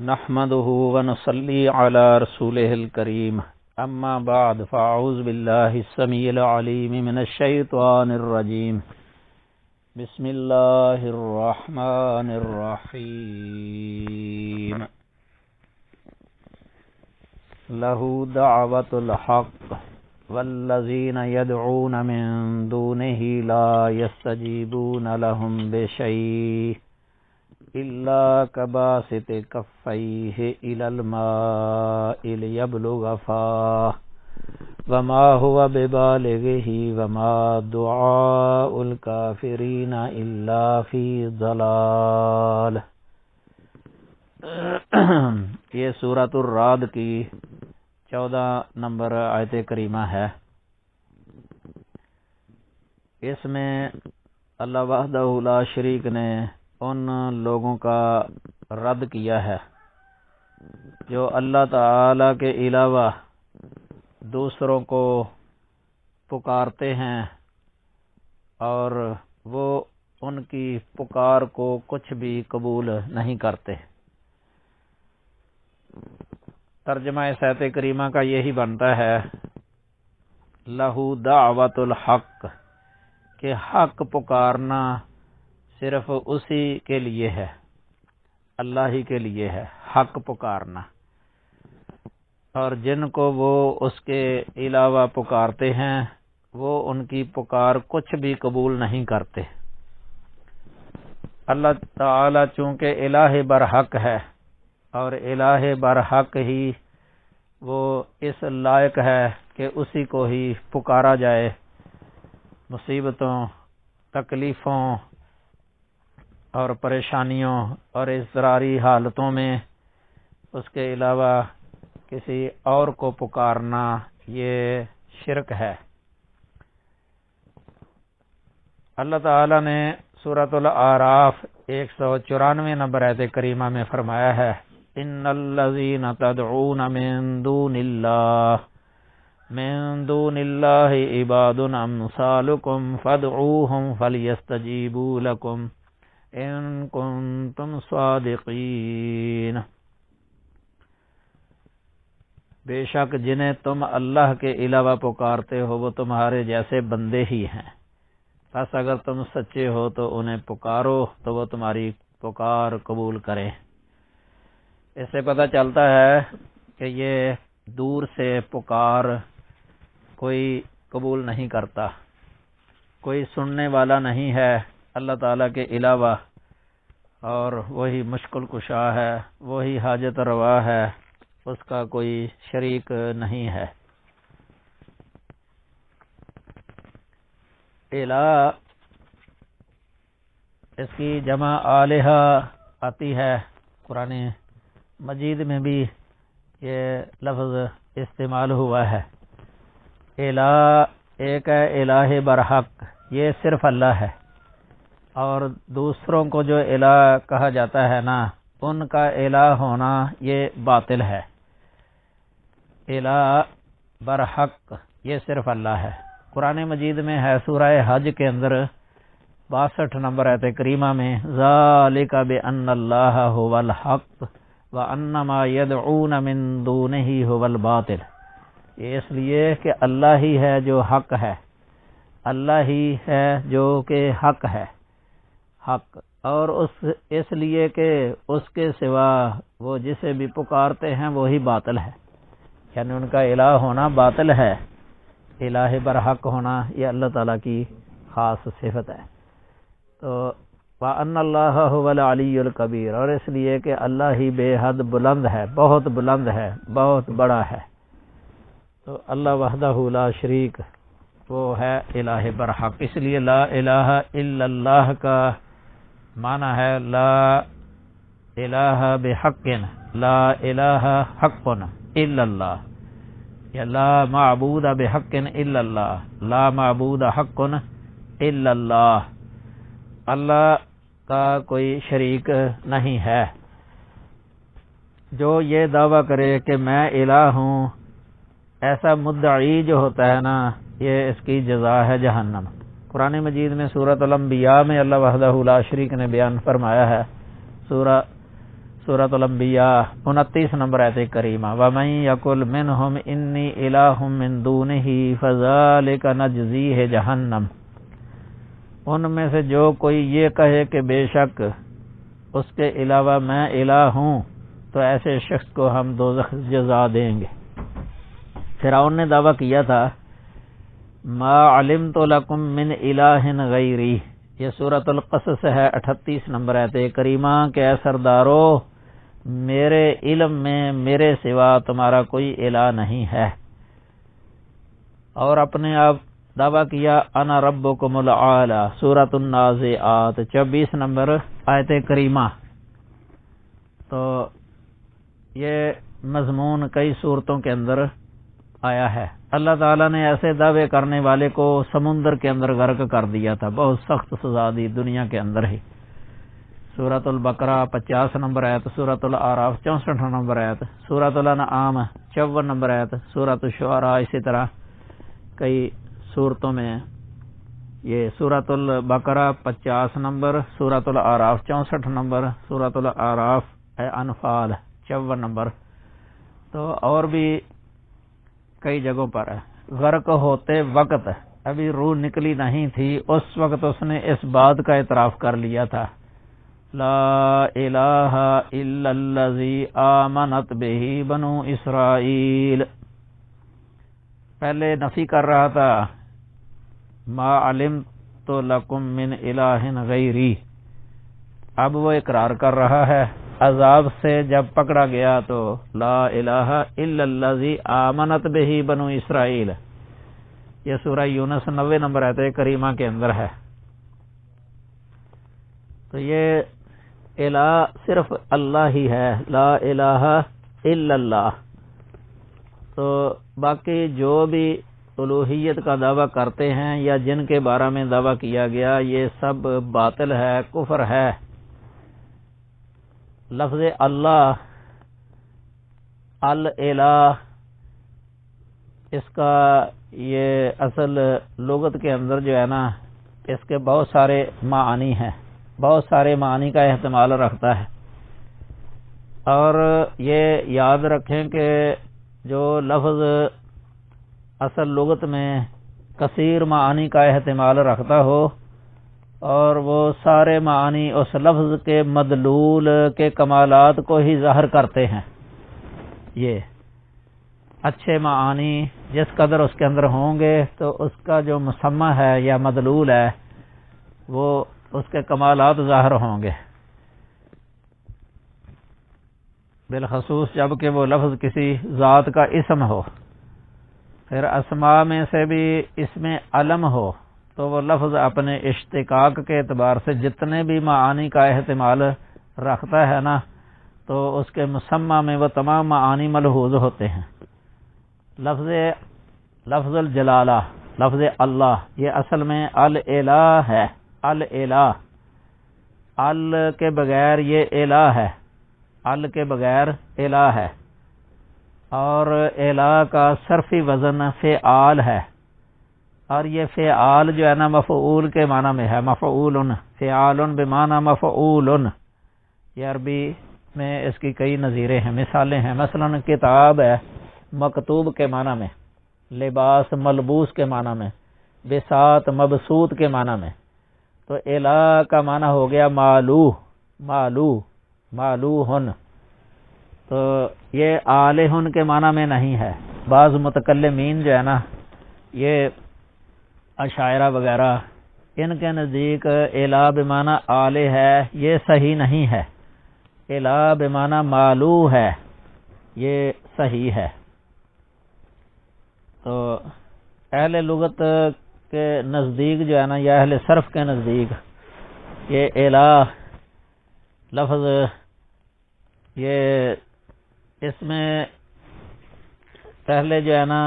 نحمده ونصلي على رسوله الكريم اما بعد فاعوذ بالله السميع العليم من الشيطان الرجيم بسم الله الرحمن الرحيم له دعوة الحق والذين يدعون من دونه لا يستجيبون لهم بشيء إلا كباسط كفيه إلى الماء ليبلغ فاه وما هو ببالغه وما دعاء الكافرين إلا في ضلال۔ یہ سورۃ الرعد کی 14 نمبر آیت کریمہ ہے۔ اس میں اللہ وحدہ لا شریک نے ان لوگوں کا رد کیا ہے جو اللہ تعالی کے علاوہ دوسروں کو پکارتے ہیں اور وہ ان کی پکار کو کچھ بھی قبول نہیں کرتے۔ ترجمہ اس آیت کریمہ کا یہی بنتا ہے لہو دعوت الحق، کہ حق پکارنا صرف اسی کے لیے ہے، اللہ ہی کے لیے ہے حق پکارنا، اور جن کو وہ اس کے علاوہ پکارتے ہیں وہ ان کی پکار کچھ بھی قبول نہیں کرتے۔ اللہ تعالی چونکہ الہ برحق ہے اور الہ برحق ہی وہ اس لائق ہے کہ اسی کو ہی پکارا جائے، مصیبتوں، تکلیفوں اور پریشانیوں اور اضطراری حالتوں میں اس کے علاوہ کسی اور کو پکارنا یہ شرک ہے۔ اللہ تعالی نے سورۃ الاعراف 194 نمبر آیت کریمہ میں فرمایا ہے ان الذین تدعون من دون اللہ عباد امثالکم فادعوہم فلیستجیبوا لکم ان کنتم صادقین۔ بے شک جنہیں تم اللہ کے علاوہ پکارتے ہو وہ تمہارے جیسے بندے ہی ہیں، بس اگر تم سچے ہو تو انہیں پکارو تو وہ تمہاری پکار قبول کریں۔ اس سے پتہ چلتا ہے کہ یہ دور سے پکار کوئی قبول نہیں کرتا، کوئی سننے والا نہیں ہے اللہ تعالیٰ کے علاوہ، اور وہی مشکل کشا ہے، وہی حاجت روا ہے، اس کا کوئی شریک نہیں ہے۔ الہ اس کی جمع آلہہ آتی ہے، قرآن مجید میں بھی یہ لفظ استعمال ہوا ہے۔ الہ ایک ہے الہ برحق، یہ صرف اللہ ہے، اور دوسروں کو جو الہ کہا جاتا ہے نا، ان کا الہ ہونا یہ باطل ہے۔ الہ برحق یہ صرف اللہ ہے۔ قرآن مجید میں ہے سورہ حج کے اندر 62 نمبر آیت کریمہ میں ذالک بأن اللہ هو الحق وأن ما يدعون من دونه هو الباطل۔ یہ اس لیے کہ اللہ ہی ہے جو حق ہے، اللہ ہی ہے جو کہ حق ہے، حق، اور اس لیے کہ اس کے سوا وہ جسے بھی پکارتے ہیں وہی باطل ہے، یعنی ان کا الہ ہونا باطل ہے، الہ برحق ہونا یہ اللہ تعالیٰ کی خاص صفت ہے۔ تو وَأَنَّ اللَّهَ هُوَ الْعَلِيُّ الْكَبِيرُ، اور اس لیے کہ اللہ ہی بے حد بلند ہے، بہت بلند ہے، بہت بڑا ہے۔ تو اللہ وحدہ لا شریک وہ ہے الہ برحق، اس لیے لا الہ الا اللہ کا معنی ہے لا الہ بحق، لا الہ حق الا اللہ، یا لا معبود بحق الا اللہ، لا معبود حق الا اللہ، اللہ کا کوئی شریک نہیں ہے۔ جو یہ دعویٰ کرے کہ میں الہ ہوں، ایسا مدعی جو ہوتا ہے نا، یہ اس کی جزا ہے جہنم۔ قرآن مجید میں سورۃ الانبیاء میں اللہ وحدہ لا شریک نے بیان فرمایا ہے، سورہ سورۃ الانبیاء 29 نمبر آیت کریمہ وَمَن یَقُلْ مِنْهُمْ إِنِّی إِلَٰهٌ مِّن دُونِهِ فَذَٰلِکَ نَجْزِیہِ جَہَنَّمَ، ان میں سے جو کوئی یہ کہے کہ بے شک اس کے علاوہ میں الہ ہوں تو ایسے شخص کو ہم دوزخ جزا دیں گے۔ فرعون نے دعویٰ کیا تھا ما علمت لکم من الہ غیری، یہ سورۃ القصص ہے 38 نمبر آیت کریمہ کہ اے سردارو میرے علم میں میرے سوا تمہارا کوئی الہ نہیں ہے، اور اپنے آپ دعویٰ کیا انا ربکم الاعلی، سورۃ النازعات 24 نمبر آیت کریمہ۔ تو یہ مضمون کئی صورتوں کے اندر آیا ہے۔ اللہ تعالیٰ نے ایسے دعوے کرنے والے کو سمندر کے اندر غرق کر دیا تھا، بہت سخت سزا دی دنیا کے اندر ہی۔ سورۃ البقرہ 50 نمبر آیت، سورۃ الاعراف 64 نمبر آیت، سورۃ الانعام 54 نمبر آیت، سورۃ الشعراء اسی طرح کئی صورتوں میں یہ سورۃ البقرہ 50 نمبر، سورۃ الاعراف 64 نمبر، سورۃ الاعراف انفال 54 نمبر۔ تو اور بھی کئی جگہوں پر غرق ہوتے وقت ابھی روح نکلی نہیں تھی، اس وقت اس نے اس بات کا اعتراف کر لیا تھا لا الہ الا الذی آمنت بہ بنو اسرائیل، پہلے نفی کر رہا تھا ما علمت لکم من الہ غیری، اب وہ اقرار کر رہا ہے۔ عذاب سے جب پکڑا گیا تو لا الہ الا الذی آمنت بہ بنو اسرائیل، یہ سورہ یونس 90 نمبر آیت کریمہ کے اندر ہے۔ تو یہ الہ صرف اللہ ہی ہے، لا الہ الا اللہ۔ تو باقی جو بھی الوہیت کا دعویٰ کرتے ہیں یا جن کے بارے میں دعویٰ کیا گیا یہ سب باطل ہے، کفر ہے۔ لفظ اللہ الہ اس کا یہ اصل لغت کے اندر جو ہے نا اس کے بہت سارے معانی ہیں، بہت سارے معانی کا احتمال رکھتا ہے، اور یہ یاد رکھیں کہ جو لفظ اصل لغت میں کثیر معانی کا احتمال رکھتا ہو اور وہ سارے معانی اس لفظ کے مدلول کے کمالات کو ہی ظاہر کرتے ہیں، یہ اچھے معانی جس قدر اس کے اندر ہوں گے تو اس کا جو مسمى ہے یا مدلول ہے وہ اس کے کمالات ظاہر ہوں گے، بالخصوص جب کہ وہ لفظ کسی ذات کا اسم ہو۔ پھر اسماء میں سے بھی اسم علم ہو تو وہ لفظ اپنے اشتقاق کے اعتبار سے جتنے بھی معانی کا احتمال رکھتا ہے نا تو اس کے مسمى میں وہ تمام معانی ملحوظ ہوتے ہیں۔ لفظ الجلالہ، لفظ اللہ، یہ اصل میں الہ ہے، الہ، ال کے بغیر یہ الہ ہے، ال کے بغیر الہ ہے، اور الہ کا صرفی وزن فعال ہے، اور یہ فعال جو ہے نا مفعول کے معنی میں ہے، مفعول، فعال بمعنی مفعول، یہ عربی میں اس کی کئی نظیریں ہیں، مثالیں ہیں، مثلا کتاب ہے مکتوب کے معنی میں، لباس ملبوس کے معنی میں، بساط مبسوط کے معنی میں۔ تو الہ کا معنی ہو گیا مالو، مالو، مالوہن، تو یہ آلہن کے معنی میں نہیں ہے۔ بعض متکلمین جو ہے نا یہ اشاعرہ وغیرہ ان کے نزدیک الہ بمعنی آلہ ہے، یہ صحیح نہیں ہے، الہ بمعنی مالو ہے، یہ صحیح ہے۔ تو اہل لغت کے نزدیک جو ہے نا یا اہل صرف کے نزدیک یہ الہ لفظ یہ اس میں پہلے جو ہے نا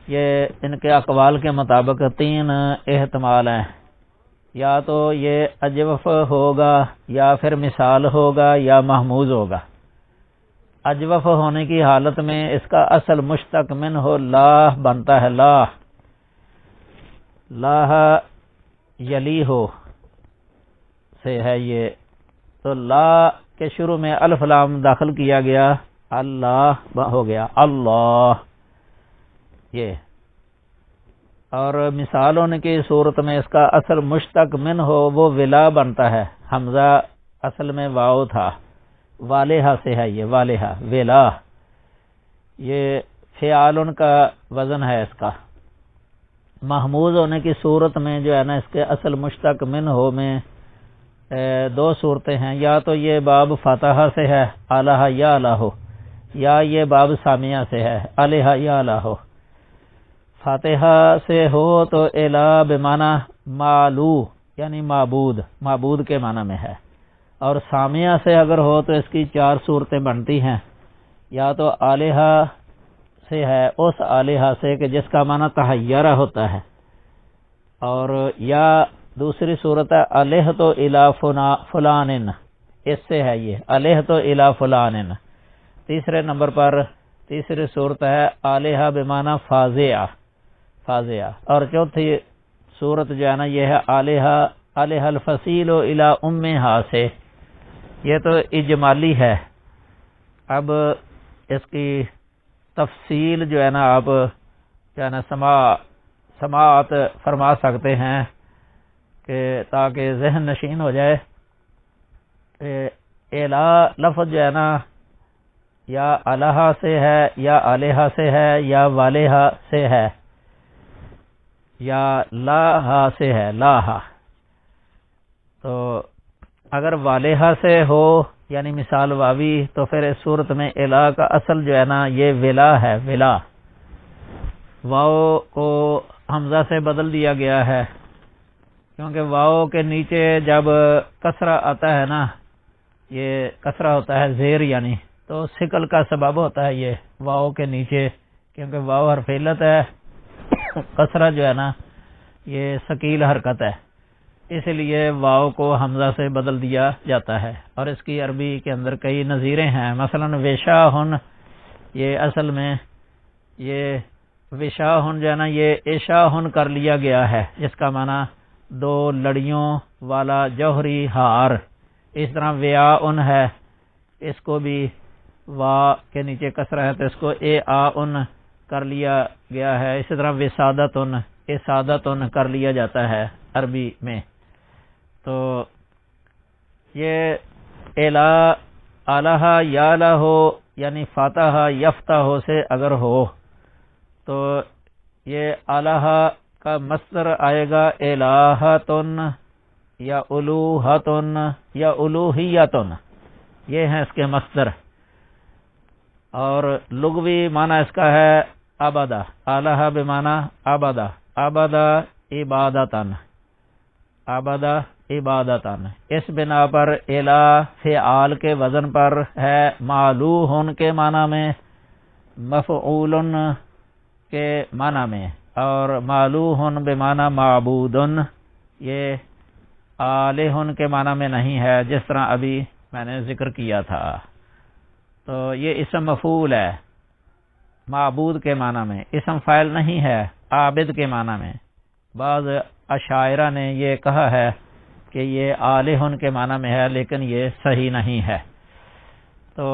یہ ان کے اقوال کے مطابق 3 احتمال ہیں، یا تو یہ اجوف ہوگا یا پھر مثال ہوگا یا محموز ہوگا۔ اجوف ہونے کی حالت میں اس کا اصل مشتق من ہو لاہ بنتا ہے، لاہ، لاہ یلی ہو سے ہے یہ، تو لا کے شروع میں الف لام داخل کیا گیا، اللہ ہو گیا اللہ یہ، اور مثال ہونے کی صورت میں اس کا اصل مشتق من ہو وہ ولا بنتا ہے، حمزہ اصل میں واو تھا، والہا سے ہے یہ، والہا ولا، یہ فعال کا وزن ہے اس کا۔ محموز ہونے کی صورت میں جو ہے نا اس کے اصل مشتق من ہو میں دو صورتیں ہیں، یا تو یہ باب فاتحہ سے ہے الہ یا الہ، یا یہ باب سامیہ سے ہے الہ یا الہ۔ فاتحہ سے ہو تو الہ بمعنی معلو یعنی معبود، معبود کے معنی میں ہے، اور سامیہ سے اگر ہو تو اس کی چار صورتیں بنتی ہیں، یا تو الہ سے ہے اس الہ سے کہ جس کا معنی تحیرہ ہوتا ہے، اور یا دوسری صورت ہے الہ تو الی فلان، اس سے ہے یہ الہ تو الی فلان۔ تیسرے نمبر پر تیسری صورت ہے الہ بمعنی فاضع، فاضع، اور چوتھی صورت جو ہے نا یہ ہے الہ الفصیل الی امہا سے، یہ تو اجمالی ہے۔ اب اس کی تفصیل جو ہے نا آپ جو ہے نا سماعت فرما سکتے ہیں کہ تاکہ ذہن نشین ہو جائے۔ الہ لفظ جو ہے نا یا الہ سے ہے، یا الہ سے ہے، یا والہ سے ہے، یا لاہا سے ہے، لاہا۔ تو اگر والہ سے ہو یعنی مثال واوی تو پھر اس صورت میں الہ کا اصل جو ہے نا یہ ولا ہے، ولا، واو کو حمزہ سے بدل دیا گیا ہے، کیونکہ واو کے نیچے جب کسرہ آتا ہے نا، یہ کسرہ ہوتا ہے زیر یعنی، تو ثقل کا سبب ہوتا ہے یہ واو کے نیچے، کیونکہ واو حرف علت ہے، کسرہ جو ہے نا یہ ثقیل حرکت ہے، اس لیے واو کو حمزہ سے بدل دیا جاتا ہے، اور اس کی عربی کے اندر کئی نظیریں ہیں، مثلا وشاہن، یہ اصل میں یہ وشاہن جو ہے نا یہ اشاہن کر لیا گیا ہے، جس کا معنی دو لڑیوں والا جوہری ہار۔ اس طرح ویاؤن ہے، اس کو بھی وا کے نیچے کسرہ ہے تو اس کو اے آن کر لیا گیا ہے، اسی طرح وسادتن، اسادتن کر لیا جاتا ہے عربی میں۔ تو یہ الہ یا لہو یعنی فاتحہ یفتح سے اگر ہو تو یہ الہ کا مصدر آئے گا الہتن یا الوہتن یا الوہیتن، یہ ہیں اس کے مصدر، اور لغوی معنی اس کا ہے عبدہ، الہ بمعنی عبدہ، عبدہ عبادتن، عبدہ عبادتن۔ اس بنا پر الہ فعال کے وزن پر ہے، معلوہن کے معنی میں، مفعولن کے معنی میں، اور معلوہن بمعنی معبودن، یہ الہن کے معنی میں نہیں ہے، جس طرح ابھی میں نے ذکر کیا تھا۔ تو یہ اسم مفعول ہے معبود کے معنی میں، اسم فاعل نہیں ہے عابد کے معنی میں۔ بعض اشاعرہ نے یہ کہا ہے کہ یہ الہن کے معنی میں ہے، لیکن یہ صحیح نہیں ہے۔ تو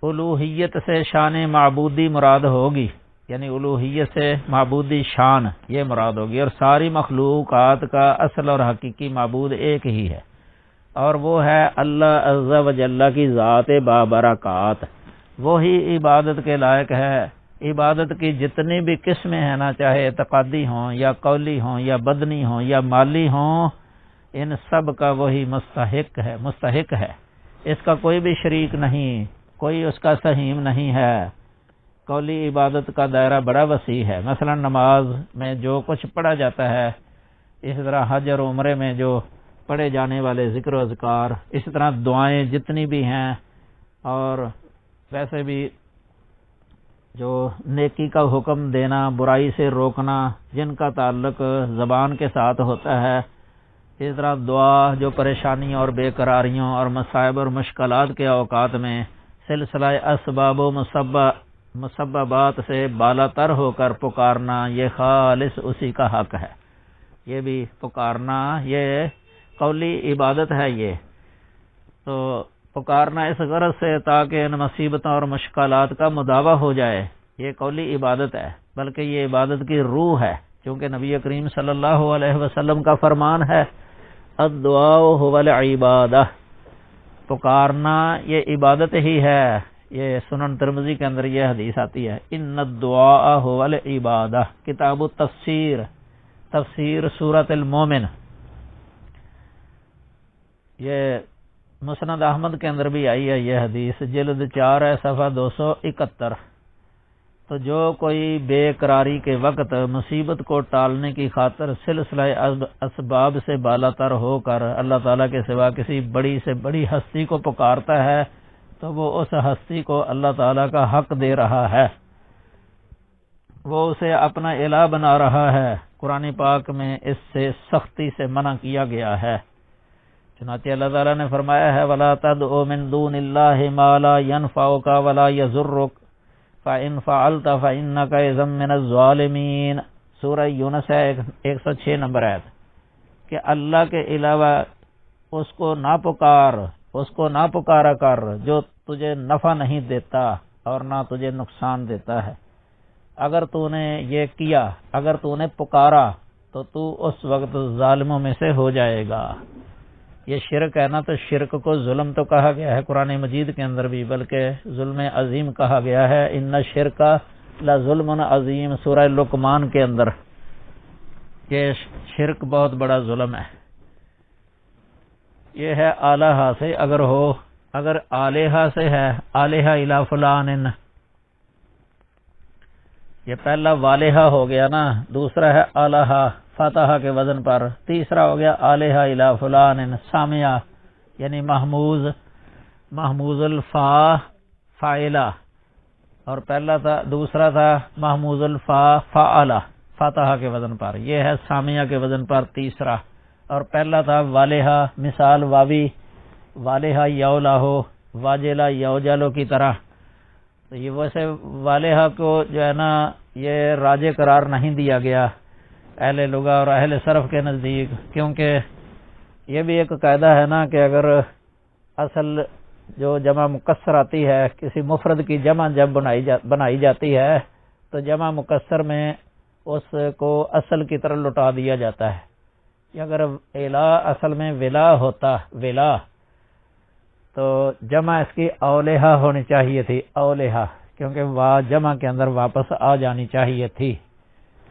الوہیت سے شان معبودی مراد ہوگی، یعنی الوہیت سے معبودی شان یہ مراد ہوگی، اور ساری مخلوقات کا اصل اور حقیقی معبود ایک ہی ہے، اور وہ ہے اللہ عز و جل کی ذات بابرکات، وہی عبادت کے لائق ہے۔ عبادت کی جتنی بھی قسمیں ہیں نا، چاہے اعتقادی ہوں یا قولی ہوں یا بدنی ہوں یا مالی ہوں، ان سب کا وہی مستحق ہے، اس کا کوئی بھی شریک نہیں، کوئی اس کا سہیم نہیں ہے۔ قولی عبادت کا دائرہ بڑا وسیع ہے، مثلا نماز میں جو کچھ پڑھا جاتا ہے، اس طرح حج اور عمرے میں جو پڑھے جانے والے ذکر و اذکار، اس طرح دعائیں جتنی بھی ہیں، اور ویسے بھی جو نیکی کا حکم دینا، برائی سے روکنا، جن کا تعلق زبان کے ساتھ ہوتا ہے، اس طرح دعا جو پریشانیوں اور بے قراریوں اور مصائب اور مشکلات کے اوقات میں سلسلہ اسباب و مسببات سے بالا تر ہو کر پکارنا، یہ خالص اسی کا حق ہے۔ یہ بھی پکارنا یہ قولی عبادت ہے۔ یہ تو پکارنا اس غرض سے تاکہ ان مصیبتوں اور مشکلات کا مداوع ہو جائے، یہ قولی عبادت ہے، بلکہ یہ عبادت کی روح ہے، کیونکہ نبی کریم صلی اللہ علیہ وسلم کا فرمان ہے الدعاء هو العبادہ، پکارنا یہ عبادت ہی ہے۔ یہ سنن ترمذی کے اندر یہ حدیث آتی ہے ان الدعاء هو العبادہ، کتاب التفسیر، تفسیر سورۃ المومن۔ یہ مسند احمد کے اندر بھی آئی ہے یہ حدیث، جلد 4 ہے، صفحہ 271۔ تو جو کوئی بے قراری کے وقت مصیبت کو ٹالنے کی خاطر سلسلہ اسباب سے بالا تر ہو کر اللہ تعالیٰ کے سوا کسی بڑی سے بڑی ہستی کو پکارتا ہے تو وہ اس ہستی کو اللہ تعالیٰ کا حق دے رہا ہے، وہ اسے اپنا الہ بنا رہا ہے۔ قرآن پاک میں اس سے سختی سے منع کیا گیا ہے، چنانچہ اللہ تعالیٰ نے فرمایا ہے وَلَا تَدْعُ مِن دُونِ اللَّهِ مَا لَا يَنْفَعُكَ وَلَا يَضُرُّكَ فَإِن فَعَلْتَ فَإِنَّكَ إِذًا مِّنَ الظَّالِمِينَ، سورہ یونس ہے 106 نمبر آیت، کہ اللہ کے علاوہ اس کو نہ پکار، اس کو نہ پکارا کر جو تجھے نفع نہیں دیتا اور نہ تجھے نقصان دیتا ہے۔ اگر تو نے یہ کیا، اگر تو نے پکارا تو تو اس وقت ظالموں میں سے ہو جائے گا۔ یہ شرک ہے نا، تو شرک کو ظلم تو کہا گیا ہے قرآن مجید کے اندر بھی، بلکہ ظلم عظیم کہا گیا ہے، ان الشرک لظلم عظیم، سورہ لقمان کے اندر، کہ شرک بہت بڑا ظلم ہے۔ یہ ہے آلہہ سے اگر ہو، اگر آلہہ سے ہے آلہہ الی فلان، یہ پہلا والہہ ہو گیا نا، دوسرا ہے آلہہ فاتحہ کے وزن پر، تیسرا ہو گیا آلہہ الی فلان سامیہ، یعنی محموز الفا فاعلہ، اور پہلا تھا، دوسرا تھا محموز الفا فاعلہ فاتحہ کے وزن پر، یہ ہے سامیہ کے وزن پر تیسرا، اور پہلا تھا والہہ، مثال واوی، والہہ یولا ہو، واجلہ یوجلو کی طرح۔ تو یہ ویسے والہہ کو جو ہے نا یہ راجع قرار نہیں دیا گیا اہل لغہ اور اہل صرف کے نزدیک، کیونکہ یہ بھی ایک قاعدہ ہے نا کہ اگر اصل جو جمع مکسر آتی ہے، کسی مفرد کی جمع جب بنائی جاتی ہے تو جمع مکسر میں اس کو اصل کی طرح لوٹا دیا جاتا ہے۔ اگر الہ اصل میں ولا ہوتا، ولا، تو جمع اس کی اولہہ ہونی چاہیے تھی، اولہہ، کیونکہ وا جمع کے اندر واپس آ جانی چاہیے تھی۔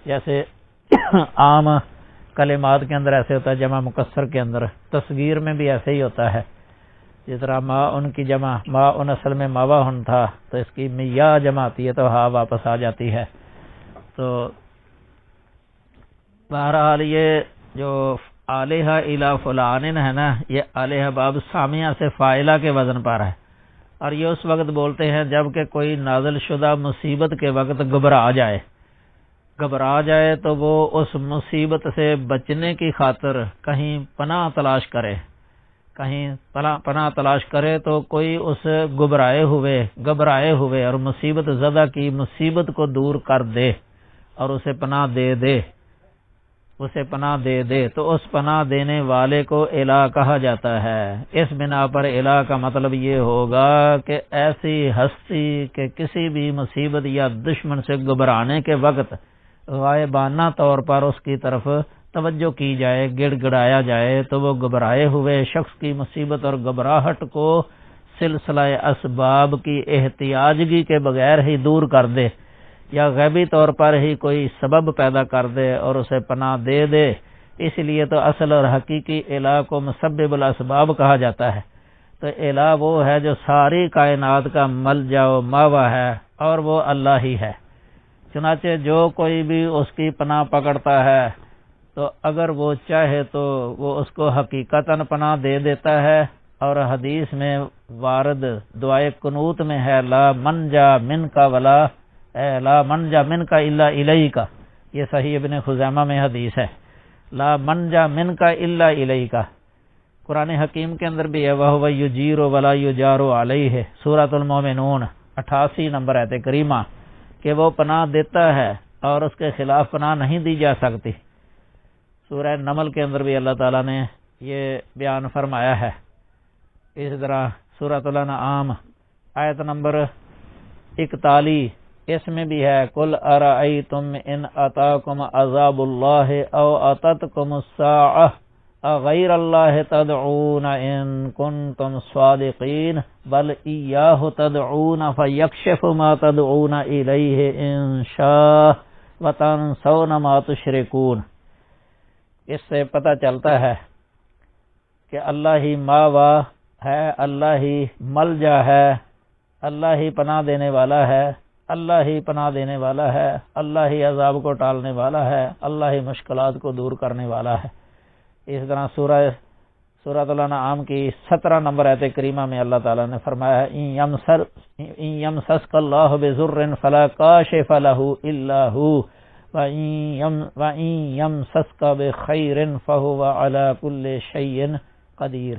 جیسے عام کلمات کے اندر ایسے ہوتا ہے، جمع مکسر کے اندر، تصغیر میں بھی ایسے ہی ہوتا ہے، جس طرح ما ان کی جمع، ما ان اصل میں ماواہن تھا تو اس کی میا جمع آتی ہے تو ہا واپس آ جاتی ہے۔ تو بہرحال یہ جو آلہہ الی فلان ہے نا، یہ آلہہ باب سامیہ سے فاعلہ کے وزن پر ہے، اور یہ اس وقت بولتے ہیں جب کہ کوئی نازل شدہ مصیبت کے وقت گھبرا جائے تو وہ اس مصیبت سے بچنے کی خاطر کہیں پناہ تلاش کرے تو کوئی اس گھبرائے ہوئے اور مصیبت زدہ کی مصیبت کو دور کر دے اور اسے پناہ دے دے، تو اس پناہ دینے والے کو الہ کہا جاتا ہے۔ اس بنا پر الہ کا مطلب یہ ہوگا کہ ایسی ہستی کہ کسی بھی مصیبت یا دشمن سے گھبرانے کے وقت غائبانہ طور پر اس کی طرف توجہ کی جائے، گڑ گڑایا جائے تو وہ گھبرائے ہوئے شخص کی مصیبت اور گھبراہٹ کو سلسلہ اسباب کی احتیاجگی کے بغیر ہی دور کر دے، یا غیبی طور پر ہی کوئی سبب پیدا کر دے اور اسے پناہ دے۔ اس لیے تو اصل اور حقیقی الہ کو مسبب الاسباب کہا جاتا ہے۔ تو الہ وہ ہے جو ساری کائنات کا ملجا و ماوا ہے، اور وہ اللہ ہی ہے۔ چنانچہ جو کوئی بھی اس کی پناہ پکڑتا ہے تو اگر وہ چاہے تو وہ اس کو حقیقتاً پناہ دے دیتا ہے، اور حدیث میں وارد دعائے قنوت میں ہے لا منجا من کا الا الیک، یہ صحیح ابن خزیمہ میں حدیث ہے، لا منجا من کا الا الیک۔ قرآن حکیم کے اندر بھی ہے وَهُوَ يُجِيرُ وَلَا يُجَارُ عَلَيْهِ، سورۃ المومنون 88 نمبر آیت کریمہ، کہ وہ پناہ دیتا ہے اور اس کے خلاف پناہ نہیں دی جا سکتی۔ سورہ نمل کے اندر بھی اللہ تعالیٰ نے یہ بیان فرمایا ہے۔ اس طرح سورۃ الانعام آیت نمبر 41، اس میں بھی ہے قل ارأیتم ان اتاکم عذاب اللہ او اتتکم الساعۃ غیر اللہ تدعون ان کنتم صادقین بل ایاہ تدعون فیکشف ما تدعون الیہ ان شاء وتنسون ما تشرکون۔ اس سے پتہ چلتا ہے کہ اللہ ہی ماوا ہے، اللہ ہی ملجا ہے، اللہ ہی پناہ دینے والا ہے، اللہ ہی پناہ دینے والا ہے، اللہ ہی عذاب کو ٹالنے والا ہے، اللہ ہی مشکلات کو دور کرنے والا ہے۔ اس طرح سورۃ الانعام کی 17 نمبر آیت کریمہ میں اللہ تعالیٰ نے فرمایا ہے ان یمسسک اللہ بضر فلا کاشف لہ الا ہو وَإِن يَمْسَسْكَ بِخَيْرٍ فَهُوَ عَلَى كُلِّ شَيْءٍ قدیر۔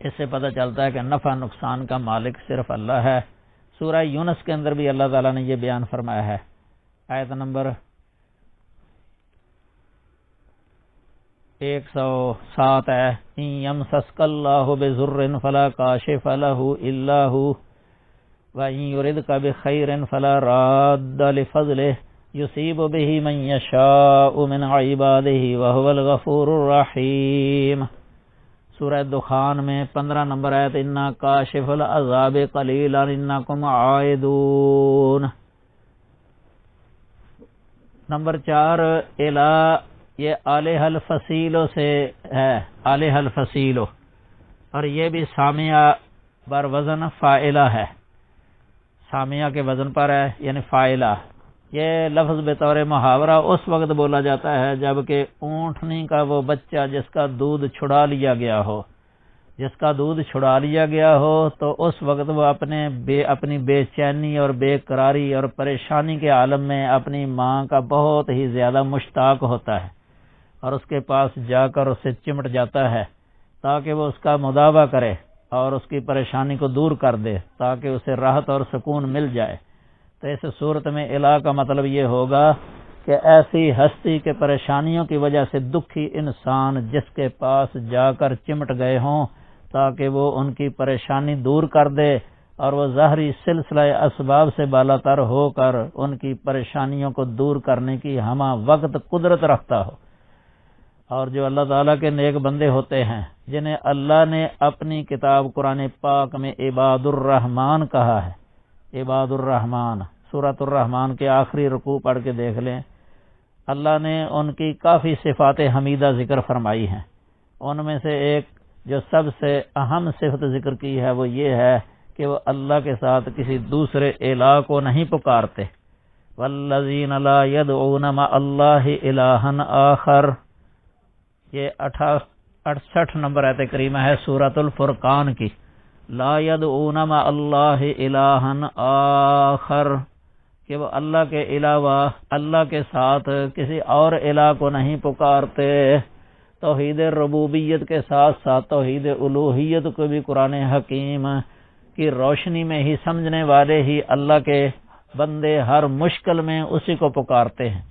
اس سے پتہ چلتا ہے کہ نفع نقصان کا مالک صرف اللہ ہے۔ سورہ یونس کے اندر بھی اللہ تعالیٰ نے یہ بیان فرمایا ہے، آیت نمبر 107 ہے ان یمسسک اللہ بضر فلا کاشف لہ الا ہو وَإِن يُرِدْكَ بِخَيْرٍ فَلَا رَادَّ لِفَضْلِهِ يُصِيبُ بِهِ مَن يَشَاءُ مِنْ عِبَادِهِ وَهُوَ الْغَفُورُ الرَّحِيمُ۔ سورہ دخان میں 15 نمبر آیت اِنَّا كَاشِفُ الْعَذَابِ قَلِيلًا إِنَّكُمْ عَائِدُونَ۔ نمبر 4 الا، یہ آلہ الفصیلو سے ہے، آلہ الفصیلو، اور یہ بھی سامیہ بر وزن فاعلہ ہے، سامیہ کے وزن پر ہے یعنی فاعلہ۔ یہ لفظ بطور محاورہ اس وقت بولا جاتا ہے جبکہ اونٹنی کا وہ بچہ جس کا دودھ چھڑا لیا گیا ہو، جس کا دودھ چھڑا لیا گیا ہو تو اس وقت وہ اپنی بے چینی اور بے قراری اور پریشانی کے عالم میں اپنی ماں کا بہت ہی زیادہ مشتاق ہوتا ہے اور اس کے پاس جا کر اسے چمٹ جاتا ہے تاکہ وہ اس کا مداوع کرے اور اس کی پریشانی کو دور کر دے تاکہ اسے راحت اور سکون مل جائے۔ تو اس صورت میں الہ کا مطلب یہ ہوگا کہ ایسی ہستی کے پریشانیوں کی وجہ سے دکھی انسان جس کے پاس جا کر چمٹ گئے ہوں تاکہ وہ ان کی پریشانی دور کر دے اور وہ ظاہری سلسلہ اسباب سے بالا تر ہو کر ان کی پریشانیوں کو دور کرنے کی ہمہ وقت قدرت رکھتا ہو۔ اور جو اللہ تعالیٰ کے نیک بندے ہوتے ہیں جنہیں اللہ نے اپنی کتاب قرآن پاک میں عباد الرحمن کہا ہے، عباد الرحمن، سورۃ الرحمن کے آخری رکوع پڑھ کے دیکھ لیں، اللہ نے ان کی کافی صفات حمیدہ ذکر فرمائی ہیں۔ ان میں سے ایک جو سب سے اہم صفت ذکر کی ہے وہ یہ ہے کہ وہ اللہ کے ساتھ کسی دوسرے الہ کو نہیں پکارتے۔ والذین لا يدعون مع اللہ الہا آخر، یہ 68 نمبر آیت کریمہ ہے سورۃ الفرقان کی، لا يدعون مع اللہ الہا آخر، کہ وہ اللہ کے علاوہ اللہ کے ساتھ کسی اور الہ کو نہیں پکارتے۔ توحید ربوبیت کے ساتھ ساتھ توحید الوہیت کو بھی قرآن حکیم کی روشنی میں ہی سمجھنے والے ہی اللہ کے بندے ہر مشکل میں اسی کو پکارتے ہیں،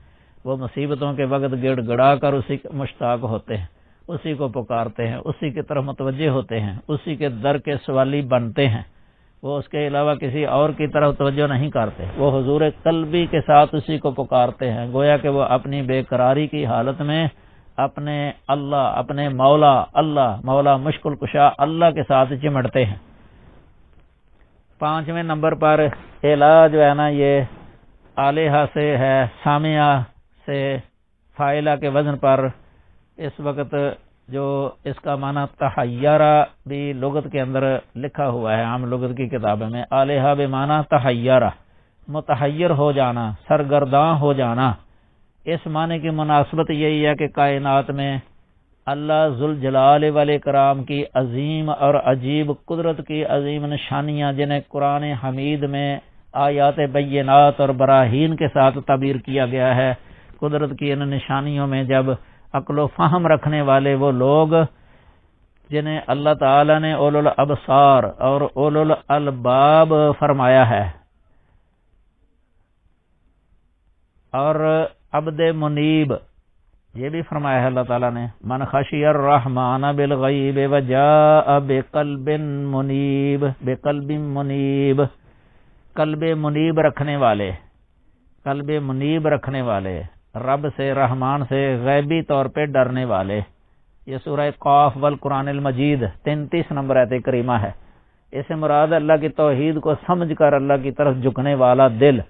وہ مصیبتوں کے وقت گڑ گڑا کر اسی کے مشتاق ہوتے ہیں، اسی کو پکارتے ہیں، اسی کی طرف متوجہ ہوتے ہیں، اسی کے در کے سوالی بنتے ہیں، وہ اس کے علاوہ کسی اور کی طرف توجہ نہیں کرتے، وہ حضور قلبی کے ساتھ اسی کو پکارتے ہیں، گویا کہ وہ اپنی بے قراری کی حالت میں اپنے اللہ، اپنے مولا اللہ، مولا مشکل کشا اللہ کے ساتھ چمٹتے ہیں۔ 5ویں نمبر پر الہ جو ہے نا یہ آلہہ سے ہے، سامیہ سے فاعلہ کے وزن پر۔ اس وقت جو اس کا معنی تحیرہ بھی لغت کے اندر لکھا ہوا ہے، عام لغت کی کتابوں میں، آلہہ بمعنی تحیرہ، متحیر ہو جانا، سرگرداں ہو جانا۔ اس معنی کی مناسبت یہی ہے کہ کائنات میں اللہ ذوالجلال والاکرام کی عظیم اور عجیب قدرت کی عظیم نشانیاں جنہیں قرآن حمید میں آیات بینات اور براہین کے ساتھ تعبیر کیا گیا ہے، قدرت کی ان نشانیوں میں جب عقل و فہم رکھنے والے وہ لوگ جنہیں اللہ تعالی نے اولو الابصار اور اولو الالباب فرمایا ہے اور عبد منیب یہ بھی فرمایا ہے اللہ تعالیٰ نے من خشی الرحمن بالغیب وجاء بقلب منیب، قلب منیب رکھنے والے، رب سے رحمان سے غیبی طور پہ ڈرنے والے۔ یہ سورہ قاف والقرآن المجید 33 نمبر آیت کریمہ ہے۔ اس سے مراد اللہ کی توحید کو سمجھ کر اللہ کی طرف جھکنے والا دل،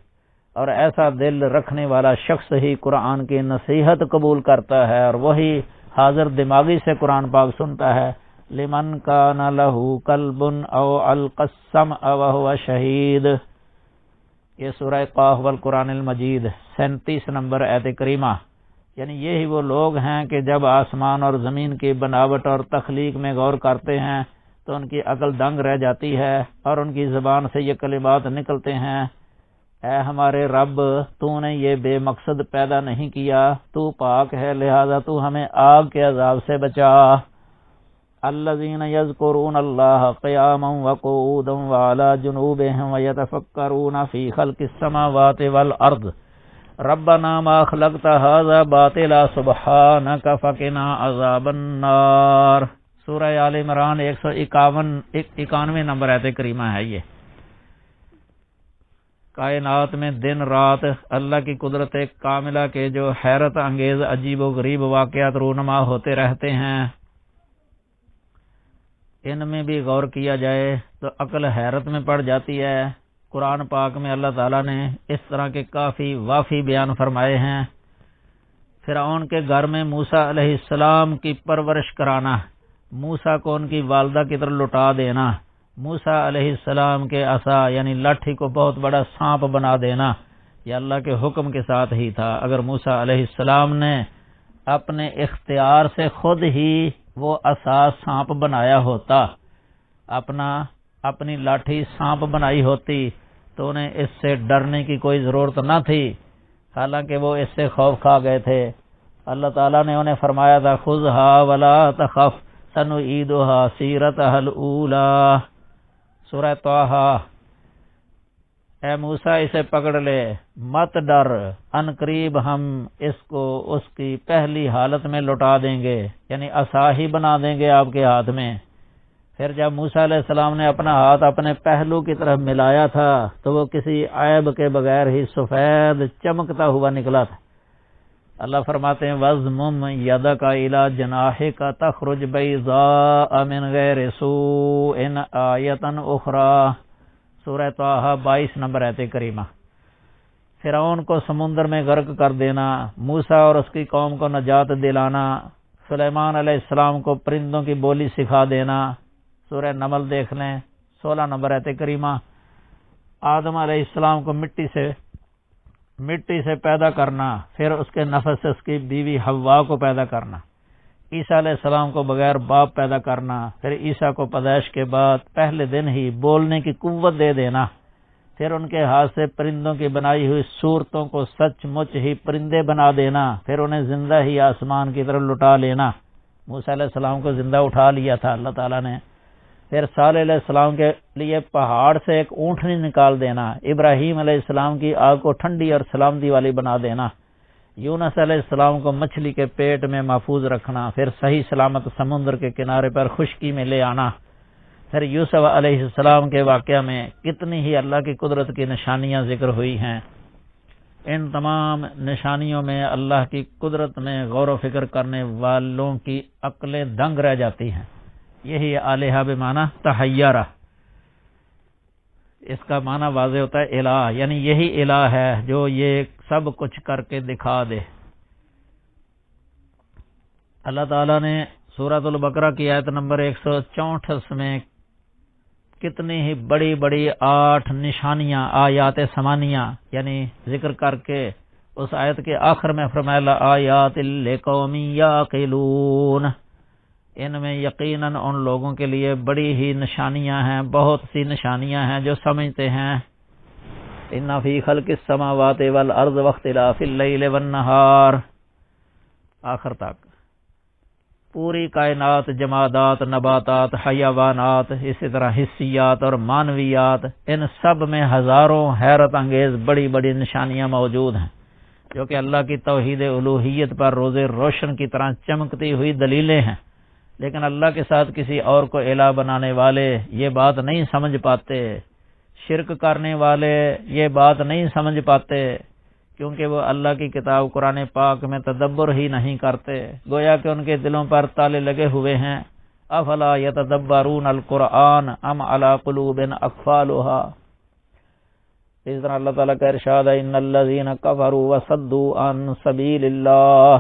اور ایسا دل رکھنے والا شخص ہی قرآن کی نصیحت قبول کرتا ہے، اور وہی حاضر دماغی سے قرآن پاک سنتا ہے۔ لمن کان لہ قلب او القى السمع وهو شہید۔ یہ سورہ قاف والقرآن المجید 37 نمبر آیت کریمہ، یعنی یہی وہ لوگ ہیں کہ جب آسمان اور زمین کی بناوٹ اور تخلیق میں غور کرتے ہیں تو ان کی عقل دنگ رہ جاتی ہے، اور ان کی زبان سے یہ کلمات نکلتے ہیں: اے ہمارے رب، تو نے یہ بے مقصد پیدا نہیں کیا، تو پاک ہے، لہذا تو ہمیں آگ کے عذاب سے بچا۔ الذین یذکرون اللہ قیاما وقعودا وعلی جنوبہم ویتفکرون فی خلق السماوات والارض ربنا ما خلقت ھذا باطلا سبحانک فقنا عذاب النار۔ سورہ آل عمران 191 نمبر آیت کریمہ ہے۔ یہ کائنات میں دن رات اللہ کی قدرت کاملہ کے جو حیرت انگیز عجیب و غریب واقعات رونما ہوتے رہتے ہیں، ان میں بھی غور کیا جائے تو عقل حیرت میں پڑ جاتی ہے۔ قرآن پاک میں اللہ تعالیٰ نے اس طرح کے کافی وافی بیان فرمائے ہیں۔ فرعون کے گھر میں موسیٰ علیہ السلام کی پرورش کرانا، موسیٰ کو ان کی والدہ کی طرف لوٹا دینا، موسیٰ علیہ السلام کے عصا یعنی لاٹھی کو بہت بڑا سانپ بنا دینا، یہ اللہ کے حکم کے ساتھ ہی تھا۔ اگر موسیٰ علیہ السلام نے اپنے اختیار سے خود ہی وہ عصا سانپ بنایا ہوتا، اپنی لاٹھی سانپ بنائی ہوتی، تو انہیں اس سے ڈرنے کی کوئی ضرورت نہ تھی، حالانکہ وہ اس سے خوف کھا گئے تھے۔ اللہ تعالیٰ نے انہیں فرمایا تھا خذھا ولا تخف سنعیدھا سیرتھا الاولی۔ سورہ طٰہٰ، اے موسیٰ اسے پکڑ لے، مت ڈر، ان قریب ہم اس کو اس کی پہلی حالت میں لوٹا دیں گے، یعنی عصا ہی بنا دیں گے آپ کے ہاتھ میں۔ پھر جب موسیٰ علیہ السلام نے اپنا ہاتھ اپنے پہلو کی طرف ملایا تھا تو وہ کسی عیب کے بغیر ہی سفید چمکتا ہوا نکلا تھا۔ اللہ فرماتے ہیں وَاضْمُمْ يَدَكَ إِلَى جَنَاحِكَ تَخْرُجْ بَيْضَاءَ مِنْ غَيْرِ سُوءٍ آیَةً أُخْرَى۔ سورہ طٰہٰ 22 نمبر آیت کریمہ۔ فرعون کو سمندر میں غرق کر دینا، موسیٰ اور اس کی قوم کو نجات دلانا، سلیمان علیہ السلام کو پرندوں کی بولی سکھا دینا، سورہ نمل دیکھ لیں 16 نمبر آیت کریمہ۔ آدم علیہ السلام کو مٹی سے پیدا کرنا، پھر اس کے نفس سے اس کی بیوی حوا کو پیدا کرنا، عیسیٰ علیہ السلام کو بغیر باپ پیدا کرنا، پھر عیسیٰ کو پیدائش کے بعد پہلے دن ہی بولنے کی قوت دے دینا، پھر ان کے ہاتھ سے پرندوں کی بنائی ہوئی صورتوں کو سچ مچ ہی پرندے بنا دینا، پھر انہیں زندہ ہی آسمان کی طرف لٹا لینا۔ موسیٰ علیہ السلام کو زندہ اٹھا لیا تھا اللہ تعالیٰ نے۔ پھر صالح علیہ السلام کے لیے پہاڑ سے ایک اونٹنی نکال دینا، ابراہیم علیہ السلام کی آگ کو ٹھنڈی اور سلامتی والی بنا دینا، یونس علیہ السلام کو مچھلی کے پیٹ میں محفوظ رکھنا، پھر صحیح سلامت سمندر کے کنارے پر خشکی میں لے آنا۔ پھر یوسف علیہ السلام کے واقعہ میں کتنی ہی اللہ کی قدرت کی نشانیاں ذکر ہوئی ہیں۔ ان تمام نشانیوں میں اللہ کی قدرت میں غور و فکر کرنے والوں کی عقلیں دنگ رہ جاتی ہیں۔ یہی آلہہ بمعنی تحیرہ، اس کا معنی واضح ہوتا ہے الہ، یعنی یہی الہ ہے جو یہ سب کچھ کر کے دکھا دے۔ اللہ تعالیٰ نے سورۃ البقرہ کی آیت نمبر 164 میں کتنی ہی بڑی بڑی 8 نشانیاں آیات ثمانیہ یعنی ذکر کر کے اس آیت کے آخر میں فرمایا لآیات لقوم یعقلون، ان میں یقیناً ان لوگوں کے لیے بڑی ہی نشانیاں ہیں، بہت سی نشانیاں ہیں جو سمجھتے ہیں۔ ان فی خلق السماوات والارض واختلاف اللیل والنہار، آخر تک پوری کائنات، جمادات، نباتات، حیوانات، اسی طرح حسیات اور معنویات، ان سب میں ہزاروں حیرت انگیز بڑی بڑی نشانیاں موجود ہیں۔ جو کہ اللہ کی توحید الوہیت پر روز روشن کی طرح چمکتی ہوئی دلیلیں ہیں، لیکن اللہ کے ساتھ کسی اور کو الہ بنانے والے یہ بات نہیں سمجھ پاتے، شرک کرنے والے یہ بات نہیں سمجھ پاتے، کیونکہ وہ اللہ کی کتاب قرآن پاک میں تدبر ہی نہیں کرتے، گویا کہ ان کے دلوں پر تالے لگے ہوئے ہیں۔ افلا یتدبرون القرآن ام علی قلوب اقفالها۔ اس طرح اللہ تعالیٰ کا ارشاد ہے ان الذین کفروا وصدوا عن سبیل اللہ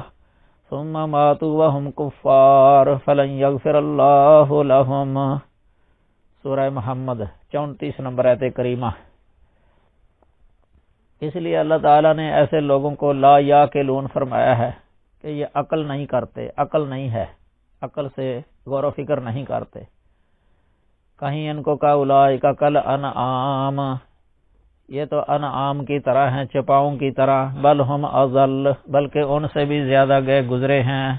ثم ماتوا وهم کفار فلن یغفر اللہ لهم۔ سورہ محمد 34 نمبر آیت کریمہ۔ اس لیے اللہ تعالیٰ نے ایسے لوگوں کو لا یاقلون فرمایا ہے کہ یہ عقل نہیں کرتے، عقل نہیں ہے، عقل سے غور و فکر نہیں کرتے۔ کہیں ان کو کہا اولئک کالانعام، یہ تو انعام کی طرح ہیں، چپاؤں کی طرح، بل ہم اضل، بلکہ ان سے بھی زیادہ گئے گزرے ہیں۔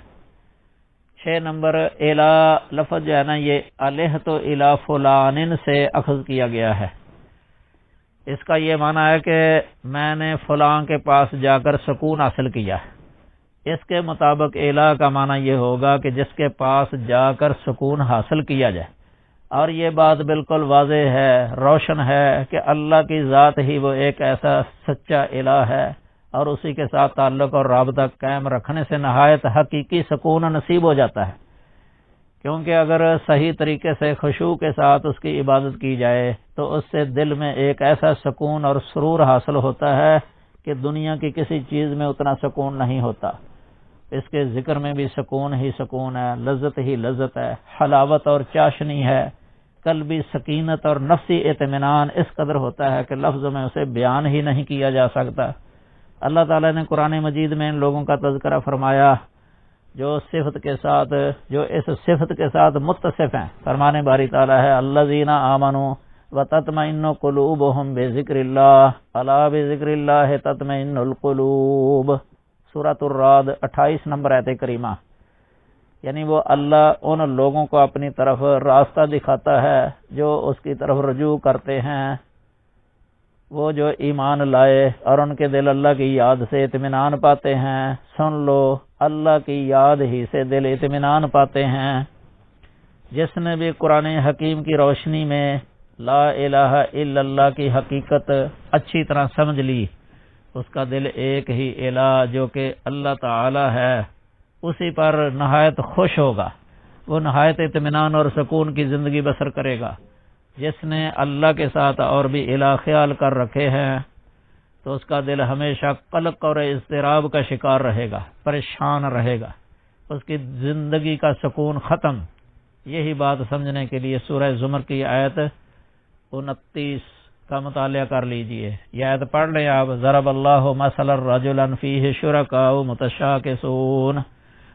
6 نمبر الہ لفظ جو ہے نا، یہ الہ تو الہ فلان سے اخذ کیا گیا ہے۔ اس کا یہ معنی ہے کہ میں نے فلاں کے پاس جا کر سکون حاصل کیا۔ اس کے مطابق الہ کا معنی یہ ہوگا کہ جس کے پاس جا کر سکون حاصل کیا جائے، اور یہ بات بالکل واضح ہے، روشن ہے کہ اللہ کی ذات ہی وہ ایک ایسا سچا الہ ہے، اور اسی کے ساتھ تعلق اور رابطہ قائم رکھنے سے نہایت حقیقی سکون نصیب ہو جاتا ہے، کیونکہ اگر صحیح طریقے سے خشوع کے ساتھ اس کی عبادت کی جائے تو اس سے دل میں ایک ایسا سکون اور سرور حاصل ہوتا ہے کہ دنیا کی کسی چیز میں اتنا سکون نہیں ہوتا۔ اس کے ذکر میں بھی سکون ہی سکون ہے، لذت ہی لذت ہے، حلاوت اور چاشنی ہے، قلبی سکینت اور نفسی اطمینان اس قدر ہوتا ہے کہ لفظوں میں اسے بیان ہی نہیں کیا جا سکتا۔ اللہ تعالیٰ نے قرآن مجید میں ان لوگوں کا تذکرہ فرمایا جو اس صفت کے ساتھ متصف ہیں۔ فرمان باری تعالیٰ ہے الذین آمنوا وتطمئن قلوبهم بذکر اللہ الا بذکر اللہ تطمئن القلوب۔ سورۃ الرعد 28 نمبر آیت کریمہ۔ یعنی وہ اللہ ان لوگوں کو اپنی طرف راستہ دکھاتا ہے جو اس کی طرف رجوع کرتے ہیں، وہ جو ایمان لائے اور ان کے دل اللہ کی یاد سے اطمینان پاتے ہیں۔ سن لو، اللہ کی یاد ہی سے دل اطمینان پاتے ہیں۔ جس نے بھی قرآن حکیم کی روشنی میں لا الہ الا اللہ کی حقیقت اچھی طرح سمجھ لی، اس کا دل ایک ہی الہ جو کہ اللہ تعالی ہے اسی پر نہایت خوش ہوگا، وہ نہایت اطمینان اور سکون کی زندگی بسر کرے گا۔ جس نے اللہ کے ساتھ اور بھی الہ خیال کر رکھے ہیں تو اس کا دل ہمیشہ قلق اور اضطراب کا شکار رہے گا، پریشان رہے گا، اس کی زندگی کا سکون ختم۔ یہی بات سمجھنے کے لیے سورہ زمر کی آیت 29 کا مطالعہ کر لیجئے۔ یہ آیت پڑھ لیں آپ۔ ضرب اللہ مثلا رجلا فیہ شرکاء متشاکسون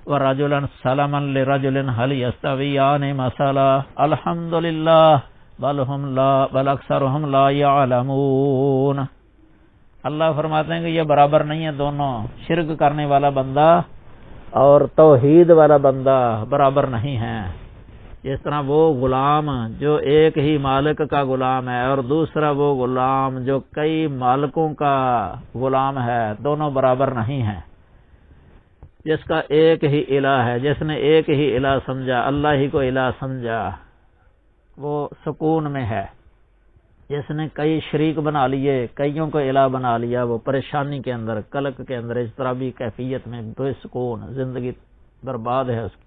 ورجلا سلما لرجل هل يستویان مثلا الحمدللہ بل اکثرهم لا يعلمون۔ اللہ فرماتے ہیں کہ یہ برابر نہیں ہے دونوں، شرک کرنے والا بندہ اور توحید والا بندہ برابر نہیں ہیں۔ جس طرح وہ غلام جو ایک ہی مالک کا غلام ہے اور دوسرا وہ غلام جو کئی مالکوں کا غلام ہے، دونوں برابر نہیں ہیں۔ جس کا ایک ہی الہ ہے، جس نے ایک ہی الہ سمجھا، اللہ ہی کو الہ سمجھا، وہ سکون میں ہے۔ جس نے کئی شریک بنا لیے، کئیوں کو الہ بنا لیا، وہ پریشانی کے اندر، قلق کے اندر، اضطرابی کیفیت میں بے سکون، زندگی برباد ہے اس کی۔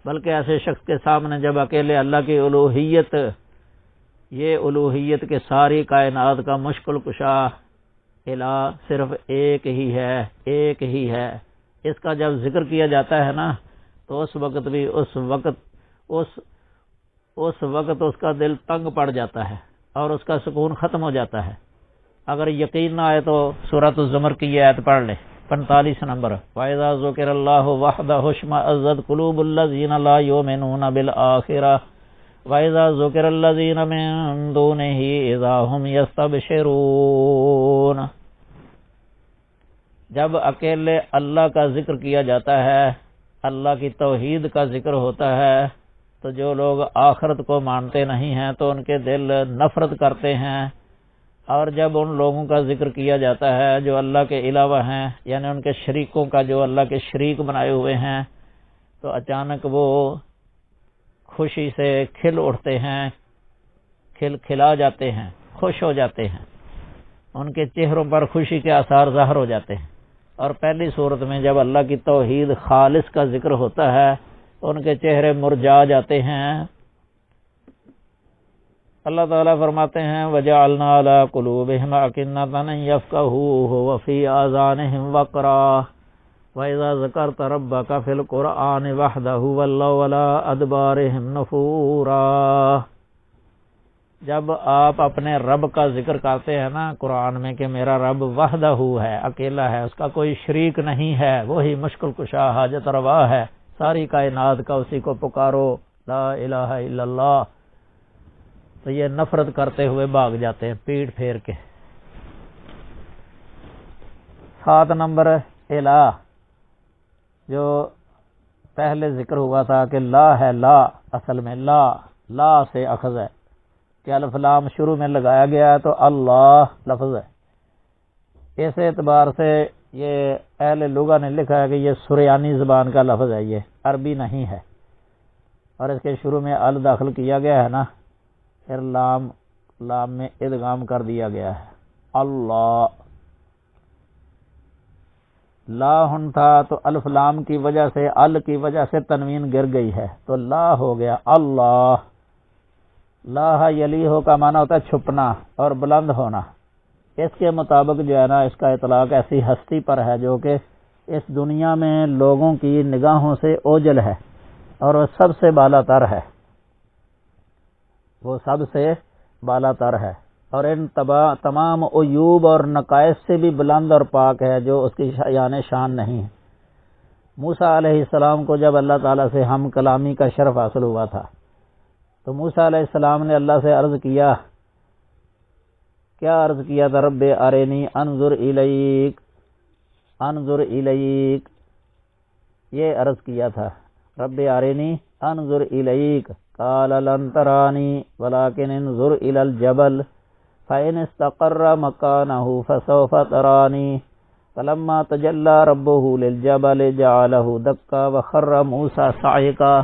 بلکہ ایسے شخص کے سامنے جب اکیلے اللہ کی الوہیت، یہ الوہیت کے ساری کائنات کا مشکل کشا الہ صرف ایک ہی ہے، ایک ہی ہے، اس کا جب ذکر کیا جاتا ہے نا تو اس وقت بھی اس کا دل تنگ پڑ جاتا ہے اور اس کا سکون ختم ہو جاتا ہے۔ اگر یقین نہ آئے تو سورۃ الزمر کی یہ آیت پڑھ لیں، 45 نمبر۔ وَإِذَا ذُكِرَ اللَّهُ وَحْدَهُ اشْمَأَزَّتْ قُلُوبُ الَّذِينَ لَا يُؤْمِنُونَ بِالْآخِرَةِ وَإِذَا ذُكِرَ الَّذِينَ مِن دُونِهِ إِذَا هُمْ يَسْتَبْشِرُونَ۔ جب اکیلے اللہ کا ذکر کیا جاتا ہے، اللہ کی توحید کا ذکر ہوتا ہے، تو جو لوگ آخرت کو مانتے نہیں ہیں تو ان کے دل نفرت کرتے ہیں، اور جب ان لوگوں کا ذکر کیا جاتا ہے جو اللہ کے علاوہ ہیں، یعنی ان کے شریکوں کا جو اللہ کے شریک بنائے ہوئے ہیں، تو اچانک وہ خوشی سے کھل اٹھتے ہیں، کھلا جاتے ہیں، خوش ہو جاتے ہیں، ان کے چہروں پر خوشی کے آثار ظاہر ہو جاتے ہیں۔ اور پہلی صورت میں جب اللہ کی توحید خالص کا ذکر ہوتا ہے ان کے چہرے مرجھا جاتے ہیں۔ اللہ تعالیٰ فرماتے ہیں وَجَعَلْنَا عَلَىٰ قُلُوبِهِمْ أَكِنَّةً أَن يَفْقَهُوهُ وَفِي آذَانِهِمْ وَقْرًا وَإِذَا ذَكَرْتَ رَبَّكَ فِي الْقُرْآنِ وَحْدَهُ وَلَّوْا عَلَىٰ أَدْبَارِهِمْ نُفُورًا۔ جب آپ اپنے رب کا ذکر کرتے ہیں نا قرآن میں کہ میرا رب وحدہ ہے، اکیلا ہے، اس کا کوئی شریک نہیں ہے، وہی مشکل کشا حاجت روا ہے، ساری کائنات کا اسی کو پکارو، لا الہ الا اللہ، تو یہ نفرت کرتے ہوئے بھاگ جاتے ہیں پیٹ پھیر کے۔ 7 نمبر الہ، جو پہلے ذکر ہوا تھا کہ لا ہے، لا اصل میں لا سے اخذ ہے کہ الف لام شروع میں لگایا گیا ہے تو اللہ لفظ ہے۔ اس اعتبار سے یہ اہل لغہ نے لکھا ہے کہ یہ سریانی زبان کا لفظ ہے، یہ عربی نہیں ہے، اور اس کے شروع میں ال داخل کیا گیا ہے نا، پھر لام میں ادغام کر دیا گیا ہے۔ اللہ لا ہن تھا تو الف لام کی وجہ سے، ال کی وجہ سے تنوین گر گئی ہے تو لا ہو گیا اللہ۔ لا یلی ہو کا معنی ہوتا ہے چھپنا اور بلند ہونا۔ اس کے مطابق جو ہے نا اس کا اطلاق ایسی ہستی پر ہے جو کہ اس دنیا میں لوگوں کی نگاہوں سے اوجل ہے اور وہ سب سے بالا تر ہے، وہ سب سے بالا تر ہے اور ان تمام عیوب اور نقائص سے بھی بلند اور پاک ہے جو اس کی یعنی شان نہیں ہے۔ موسیٰ علیہ السلام کو جب اللہ تعالیٰ سے ہم کلامی کا شرف حاصل ہوا تھا تو موسیٰ علیہ السلام نے اللہ سے عرض کیا، کیا عرض کیا تھا؟ رب ارینی انظر الیک، انظر الیک، یہ عرض کیا تھا، رب ارینی انظر الیک، قال لن ترانی ولكن انظر الى الجبل فإن استقر مكانه فسوف ترانی فلما تجلى ربه للجبل جعله دكا وخر موسى صعقا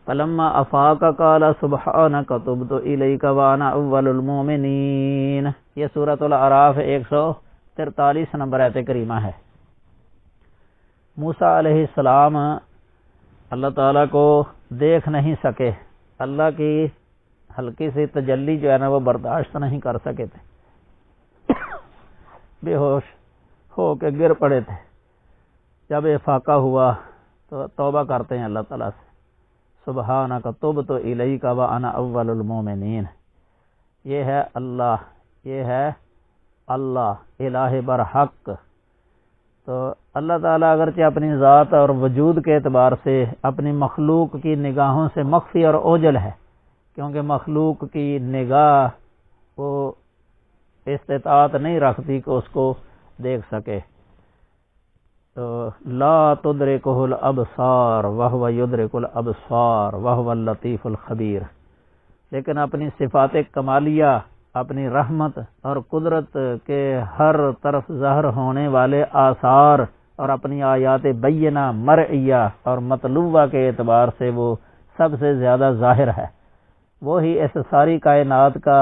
فلما افاق قال سبحانك تبت الیک وانا اول المؤمنین۔ یہ سورۃ الاعراف 143 نمبر آیت کریمہ ہے۔ موسیٰ علیہ السلام اللہ تعالیٰ کو دیکھ نہیں سکے، اللہ کی ہلکی سی تجلی جو ہے نا وہ برداشت نہیں کر سکے تھے، بے ہوش ہو کے گر پڑے تھے۔ جب افاقہ ہوا تو توبہ کرتے ہیں اللہ تعالیٰ سے، سبحانک تبت الیک وانا اول المؤمنین۔ یہ ہے اللہ، یہ ہے اللہ الہ برحق۔ تو اللہ تعالیٰ اگرچہ اپنی ذات اور وجود کے اعتبار سے اپنی مخلوق کی نگاہوں سے مخفی اور اوجل ہے، کیونکہ مخلوق کی نگاہ وہ استطاعت نہیں رکھتی کہ اس کو دیکھ سکے۔ تو لا تدرکہ الابصار وہو یدرک الابصار وہو اللطیف الخبیر، لیکن اپنی صفات کمالیہ، اپنی رحمت اور قدرت کے ہر طرف ظاہر ہونے والے آثار اور اپنی آیات بینہ مرئیہ اور مطلوبہ کے اعتبار سے وہ سب سے زیادہ ظاہر ہے، وہی اس ساری کائنات کا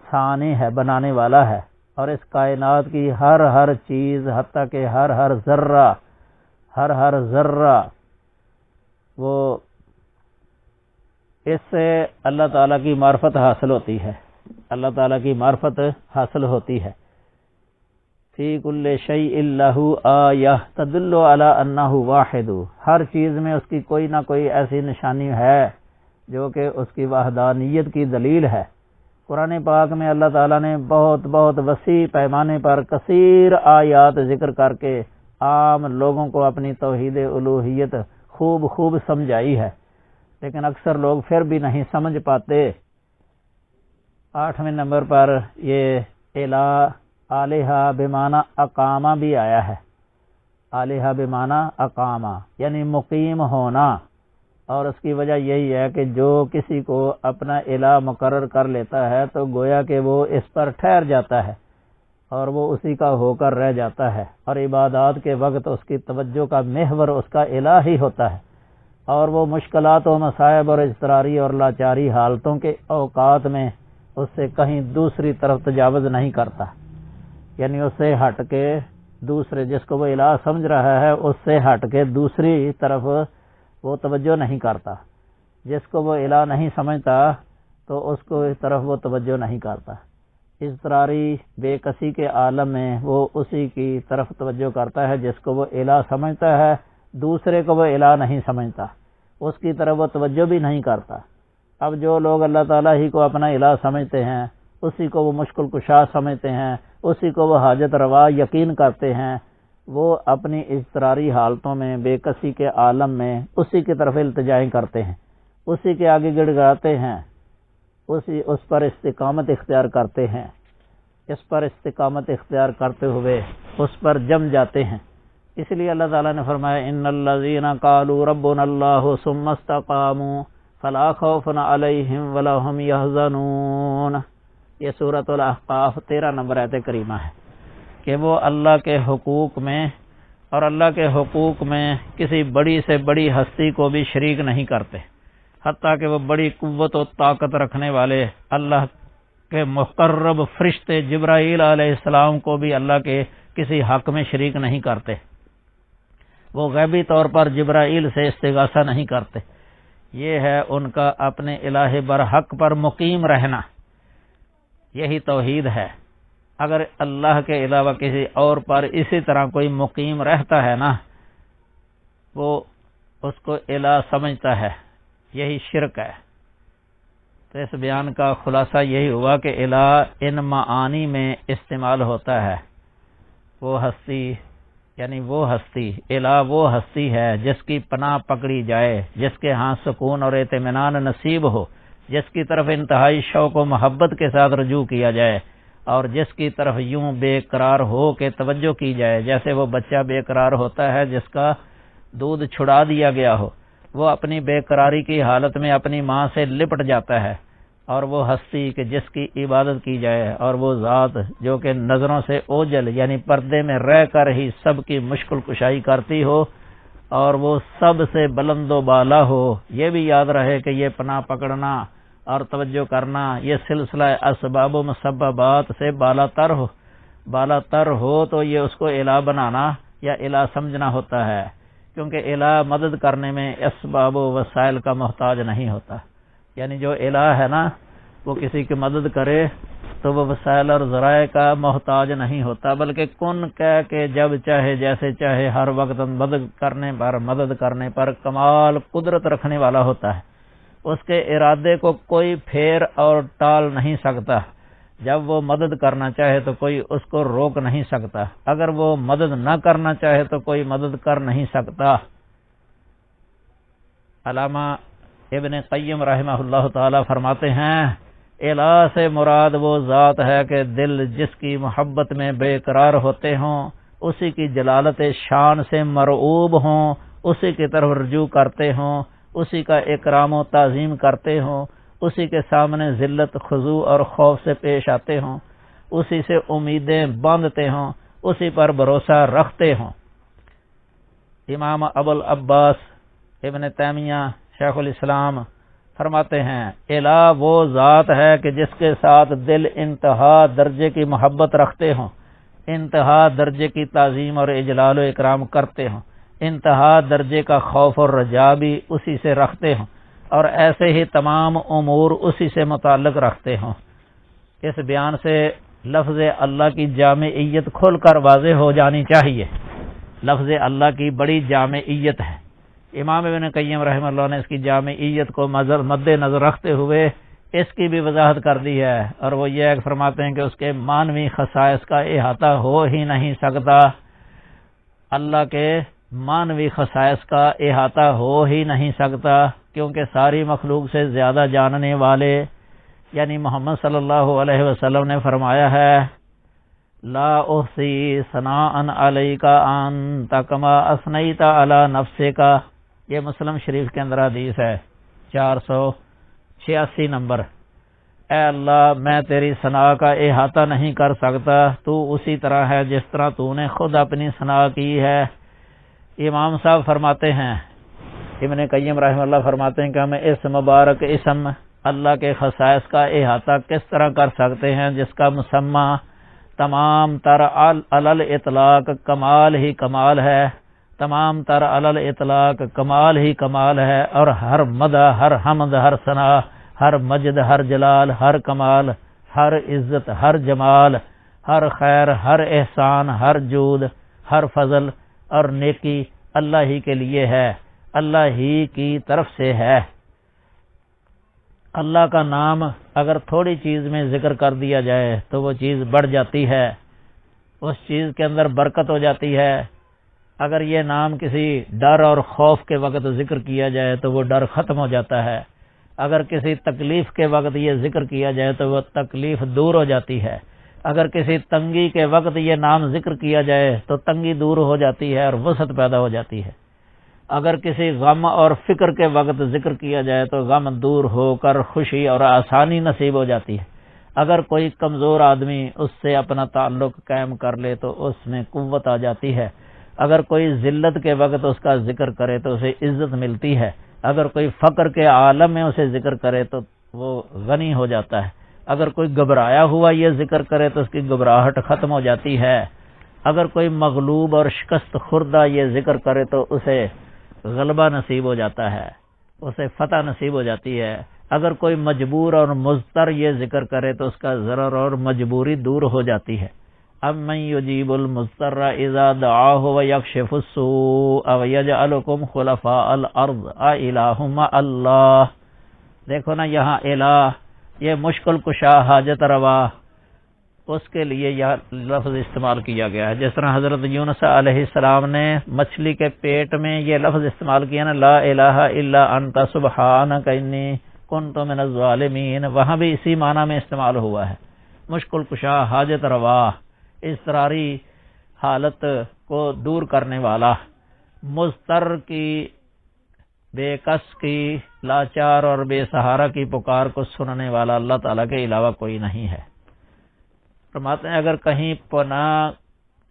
ثانی ہے، بنانے والا ہے، اور اس کائنات کی ہر چیز حتیٰ کہ ہر ذرہ وہ اس سے اللہ تعالیٰ کی معرفت حاصل ہوتی ہے، اللہ تعالیٰ کی معرفت حاصل ہوتی ہے۔ فی کل شیء لہ آیہ تدل علی انہ واحد، ہر چیز میں اس کی کوئی نہ کوئی ایسی نشانی ہے جو کہ اس کی وحدانیت کی دلیل ہے۔ قرآن پاک میں اللہ تعالیٰ نے بہت وسیع پیمانے پر کثیر آیات ذکر کر کے عام لوگوں کو اپنی توحید الوہیت خوب سمجھائی ہے، لیکن اکثر لوگ پھر بھی نہیں سمجھ پاتے۔ 8ویں نمبر پر یہ الہ بمعنی اقامہ بھی آیا ہے، الہ بمعنی اقامہ یعنی مقیم ہونا، اور اس کی وجہ یہی ہے کہ جو کسی کو اپنا الہ مقرر کر لیتا ہے تو گویا کہ وہ اس پر ٹھہر جاتا ہے اور وہ اسی کا ہو کر رہ جاتا ہے، اور عبادات کے وقت اس کی توجہ کا محور اس کا الہ ہی ہوتا ہے، اور وہ مشکلات و مصائب اور اضطراری اور لاچاری حالتوں کے اوقات میں اس سے کہیں دوسری طرف تجاوز نہیں کرتا، یعنی اس سے ہٹ کے دوسرے جس کو وہ الہ سمجھ رہا ہے اس سے ہٹ کے دوسری طرف وہ توجہ نہیں کرتا، جس کو وہ الہ نہیں سمجھتا تو اس کو اس طرف وہ توجہ نہیں کرتا، اضطراری بے کسی کے عالم میں وہ اسی کی طرف توجہ کرتا ہے جس کو وہ الہ سمجھتا ہے، دوسرے کو وہ الہ نہیں سمجھتا، اس کی طرف وہ توجہ بھی نہیں کرتا۔ اب جو لوگ اللہ تعالیٰ ہی کو اپنا الہ سمجھتے ہیں، اسی کو وہ مشکل کشا سمجھتے ہیں، اسی کو وہ حاجت روا یقین کرتے ہیں، وہ اپنی اضطراری حالتوں میں بے کسی کے عالم میں اسی کی طرف التجائیں کرتے ہیں، اسی کے آگے گڑ گڑاتے ہیں، اس پر استقامت اختیار کرتے ہیں، اس پر استقامت اختیار کرتے ہوئے اس پر جم جاتے ہیں۔ اس لیے اللہ تعالیٰ نے فرمایا ان الذین قالوا ربنا اللہ ثم استقاموا فلا خوف علیہم ولا هم یحزنون، یہ سورۃ الاحقاف 13 نمبر آیت کریمہ ہے کہ وہ اللہ کے حقوق میں اور اللہ کے حقوق میں کسی بڑی سے بڑی ہستی کو بھی شریک نہیں کرتے، حتیٰ کہ وہ بڑی قوت و طاقت رکھنے والے اللہ کے مقرب فرشتے جبرائیل علیہ السلام کو بھی اللہ کے کسی حق میں شریک نہیں کرتے، وہ غیبی طور پر جبرائیل سے استغاثہ نہیں کرتے۔ یہ ہے ان کا اپنے الہ برحق پر مقیم رہنا، یہی توحید ہے۔ اگر اللہ کے علاوہ کسی اور پر اسی طرح کوئی مقیم رہتا ہے نا، وہ اس کو الہ سمجھتا ہے، یہی شرک ہے۔ تو اس بیان کا خلاصہ یہی ہوا کہ الہ ان معانی میں استعمال ہوتا ہے، وہ ہستی یعنی وہ ہستی، الہ وہ ہستی ہے جس کی پناہ پکڑی جائے، جس کے ہاں سکون اور اطمینان نصیب ہو، جس کی طرف انتہائی شوق و محبت کے ساتھ رجوع کیا جائے، اور جس کی طرف یوں بے قرار ہو کے توجہ کی جائے، جیسے وہ بچہ بے قرار ہوتا ہے جس کا دودھ چھڑا دیا گیا ہو، وہ اپنی بے قراری کی حالت میں اپنی ماں سے لپٹ جاتا ہے، اور وہ ہستی کہ جس کی عبادت کی جائے، اور وہ ذات جو کہ نظروں سے اوجل یعنی پردے میں رہ کر ہی سب کی مشکل کشائی کرتی ہو، اور وہ سب سے بلند و بالا ہو۔ یہ بھی یاد رہے کہ یہ پناہ پکڑنا اور توجہ کرنا یہ سلسلہ اسباب و مسببات سے بالا تر ہو تو یہ اس کو الہ بنانا یا الہ سمجھنا ہوتا ہے، کیونکہ الہ مدد کرنے میں اسباب و وسائل کا محتاج نہیں ہوتا، یعنی جو الہ ہے نا وہ کسی کی مدد کرے تو وہ وسائل اور ذرائع کا محتاج نہیں ہوتا، بلکہ کن کہہ کے جب چاہے جیسے چاہے ہر وقت مدد کرنے پر کمال قدرت رکھنے والا ہوتا ہے، اس کے ارادے کو کوئی پھیر اور ٹال نہیں سکتا، جب وہ مدد کرنا چاہے تو کوئی اس کو روک نہیں سکتا، اگر وہ مدد نہ کرنا چاہے تو کوئی مدد کر نہیں سکتا۔ علامہ ابن قیم رحمہ اللہ تعالی فرماتے ہیں الہ سے مراد وہ ذات ہے کہ دل جس کی محبت میں بے قرار ہوتے ہوں، اسی کی جلالت شان سے مرعوب ہوں، اسی کی طرف رجوع کرتے ہوں، اسی کا اکرام و تعظیم کرتے ہوں، اسی کے سامنے ذلت خضوع اور خوف سے پیش آتے ہوں، اسی سے امیدیں باندھتے ہوں، اسی پر بھروسہ رکھتے ہوں۔ امام ابو العباس ابن تیمیہ شیخ الاسلام فرماتے ہیں الہ وہ ذات ہے کہ جس کے ساتھ دل انتہا درجے کی محبت رکھتے ہوں، انتہا درجے کی تعظیم اور اجلال و اکرام کرتے ہوں، انتہا درجے کا خوف اور رجا بھی اسی سے رکھتے ہوں، اور ایسے ہی تمام امور اسی سے متعلق رکھتے ہوں۔ اس بیان سے لفظ اللہ کی جامعیت کھل کر واضح ہو جانی چاہیے، لفظ اللہ کی بڑی جامعیت ہے۔ امام ابن قیم رحمہ اللہ نے اس کی جامعیت کو مد نظر رکھتے ہوئے اس کی بھی وضاحت کر دی ہے، اور وہ یہ فرماتے ہیں کہ اس کے مانوی خصائص کا احاطہ ہو ہی نہیں سکتا، اللہ کے مانوی خصائص کا احاطہ ہو ہی نہیں سکتا، کیونکہ ساری مخلوق سے زیادہ جاننے والے یعنی محمد صلی اللہ علیہ وسلم نے فرمایا ہے لا احصی ثناء علیک انت کما اثنیت علی نفسک، یہ مسلم شریف کے اندر حدیث ہے 486 نمبر۔ اے اللہ میں تیری ثنا کا احاطہ نہیں کر سکتا، تو اسی طرح ہے جس طرح تو نے خود اپنی ثنا کی ہے۔ امام صاحب فرماتے ہیں، ابن قیم رحمہ اللہ فرماتے ہیں کہ ہمیں اس مبارک اسم اللہ کے خصائص کا احاطہ کس طرح کر سکتے ہیں جس کا مسمى تمام تر علی الاطلاق کمال ہی کمال ہے، تمام تر علی الاطلاق کمال ہی کمال ہے، اور ہر مدح، ہر حمد، ہر ثنا، ہر مجد، ہر جلال، ہر کمال، ہر عزت، ہر جمال، ہر خیر، ہر احسان، ہر جود، ہر فضل اور نیکی اللہ ہی کے لیے ہے، اللہ ہی کی طرف سے ہے۔ اللہ کا نام اگر تھوڑی چیز میں ذکر کر دیا جائے تو وہ چیز بڑھ جاتی ہے، اس چیز کے اندر برکت ہو جاتی ہے۔ اگر یہ نام کسی ڈر اور خوف کے وقت ذکر کیا جائے تو وہ ڈر ختم ہو جاتا ہے، اگر کسی تکلیف کے وقت یہ ذکر کیا جائے تو وہ تکلیف دور ہو جاتی ہے، اگر کسی تنگی کے وقت یہ نام ذکر کیا جائے تو تنگی دور ہو جاتی ہے اور وسعت پیدا ہو جاتی ہے، اگر کسی غم اور فکر کے وقت ذکر کیا جائے تو غم دور ہو کر خوشی اور آسانی نصیب ہو جاتی ہے، اگر کوئی کمزور آدمی اس سے اپنا تعلق قائم کر لے تو اس میں قوت آ جاتی ہے، اگر کوئی ذلت کے وقت اس کا ذکر کرے تو اسے عزت ملتی ہے، اگر کوئی فقر کے عالم میں اسے ذکر کرے تو وہ غنی ہو جاتا ہے، اگر کوئی گھبرایا ہوا یہ ذکر کرے تو اس کی گھبراہٹ ختم ہو جاتی ہے، اگر کوئی مغلوب اور شکست خوردہ یہ ذکر کرے تو اسے غلبہ نصیب ہو جاتا ہے، اسے فتح نصیب ہو جاتی ہے، اگر کوئی مجبور اور مضطر یہ ذکر کرے تو اس کا ضرر اور مجبوری دور ہو جاتی ہے۔ امن یجیب المضطر اذا دعاہ ویکشف السوء ویجعلکم خلفاء الارض االہ مع اللہ۔ دیکھو نا یہاں الہ، یہ مشکل کشا، حاجت روا، اس کے لیے یہ لفظ استعمال کیا گیا ہے۔ جس طرح حضرت یونس علیہ السلام نے مچھلی کے پیٹ میں یہ لفظ استعمال کیا نا، لا الہ الا انت سبحانک انی کنت من الظالمین، وہاں بھی اسی معنی میں استعمال ہوا ہے، مشکل کشا، حاجت روا، اضطراری حالت کو دور کرنے والا، مضطر کی، بے کس کی، لاچار اور بے سہارا کی پکار کو سننے والا اللہ تعالیٰ کے علاوہ کوئی نہیں ہے۔ فرماتے ہیں اگر کہیں پناہ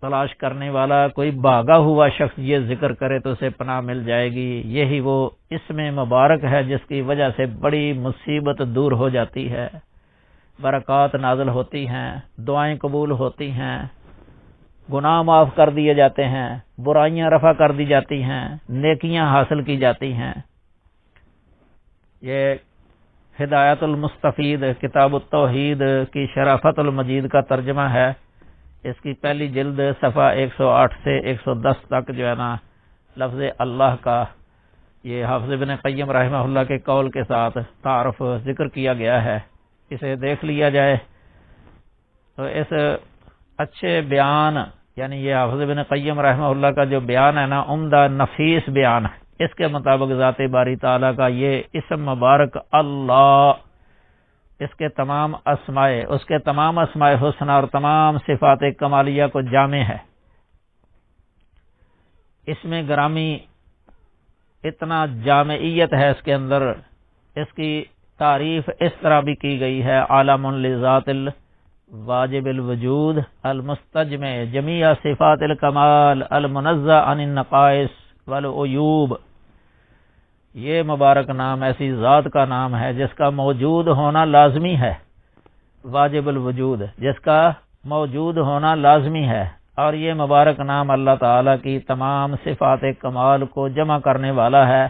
تلاش کرنے والا کوئی بھاگا ہوا شخص یہ ذکر کرے تو اسے پناہ مل جائے گی، یہی وہ اسم مبارک ہے جس کی وجہ سے بڑی مصیبت دور ہو جاتی ہے، برکات نازل ہوتی ہیں، دعائیں قبول ہوتی ہیں، گناہ معاف کر دیے جاتے ہیں، برائیاں رفع کر دی جاتی ہیں، نیکیاں حاصل کی جاتی ہیں۔ یہ ہدایت المستفید کتاب التوحید کی شرافت المجید کا ترجمہ ہے، اس کی پہلی جلد صفحہ 108 سے 110 تک جو ہے نا لفظ اللہ کا یہ حافظ ابن قیم رحمہ اللہ کے قول کے ساتھ تعارف ذکر کیا گیا ہے، اسے دیکھ لیا جائے تو اس اچھے بیان، یعنی یہ حافظ ابن قیم رحمہ اللہ کا جو بیان ہے نا، عمدہ نفیس بیان ہے، اس کے مطابق ذات باری تعالیٰ کا یہ اسم مبارک اللہ، اس کے تمام اسماء، اس کے تمام اسماء حسنہ اور تمام صفات کمالیہ کو جامع ہے۔ اس میں گرامی اتنا جامعیت ہے اس کے اندر، اس کی تعریف اس طرح بھی کی گئی ہے، عالم لذات الواجب الوجود المستجمع جمیع صفات الکمال المنزہ عن النقائص والعیوب۔ یہ مبارک نام ایسی ذات کا نام ہے جس کا موجود ہونا لازمی ہے، واجب الوجود، جس کا موجود ہونا لازمی ہے، اور یہ مبارک نام اللہ تعالیٰ کی تمام صفات کمال کو جمع کرنے والا ہے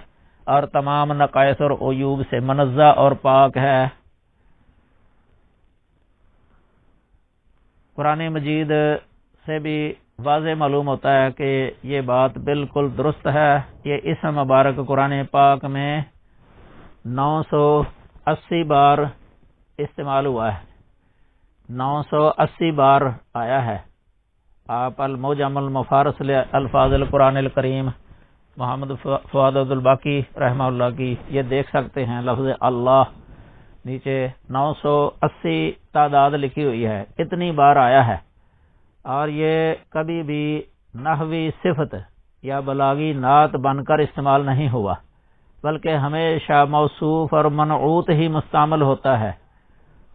اور تمام نقائص اور عیوب سے منزہ اور پاک ہے۔ قرآن مجید سے بھی واضح معلوم ہوتا ہے کہ یہ بات بالکل درست ہے۔ یہ اسم مبارک قرآن پاک میں 980 بار استعمال ہوا ہے، 980 بار آیا ہے۔ آپ المعجم المفارس الفاظ القرآن الکریم محمد فؤاد عبدالباقی رحمہ اللہ کی یہ دیکھ سکتے ہیں، لفظ اللہ نیچے 980 تعداد لکھی ہوئی ہے، اتنی بار آیا ہے، اور یہ کبھی بھی نحوی صفت یا بلاغی نعت بن کر استعمال نہیں ہوا، بلکہ ہمیشہ موصوف اور منعوت ہی مستعمل ہوتا ہے،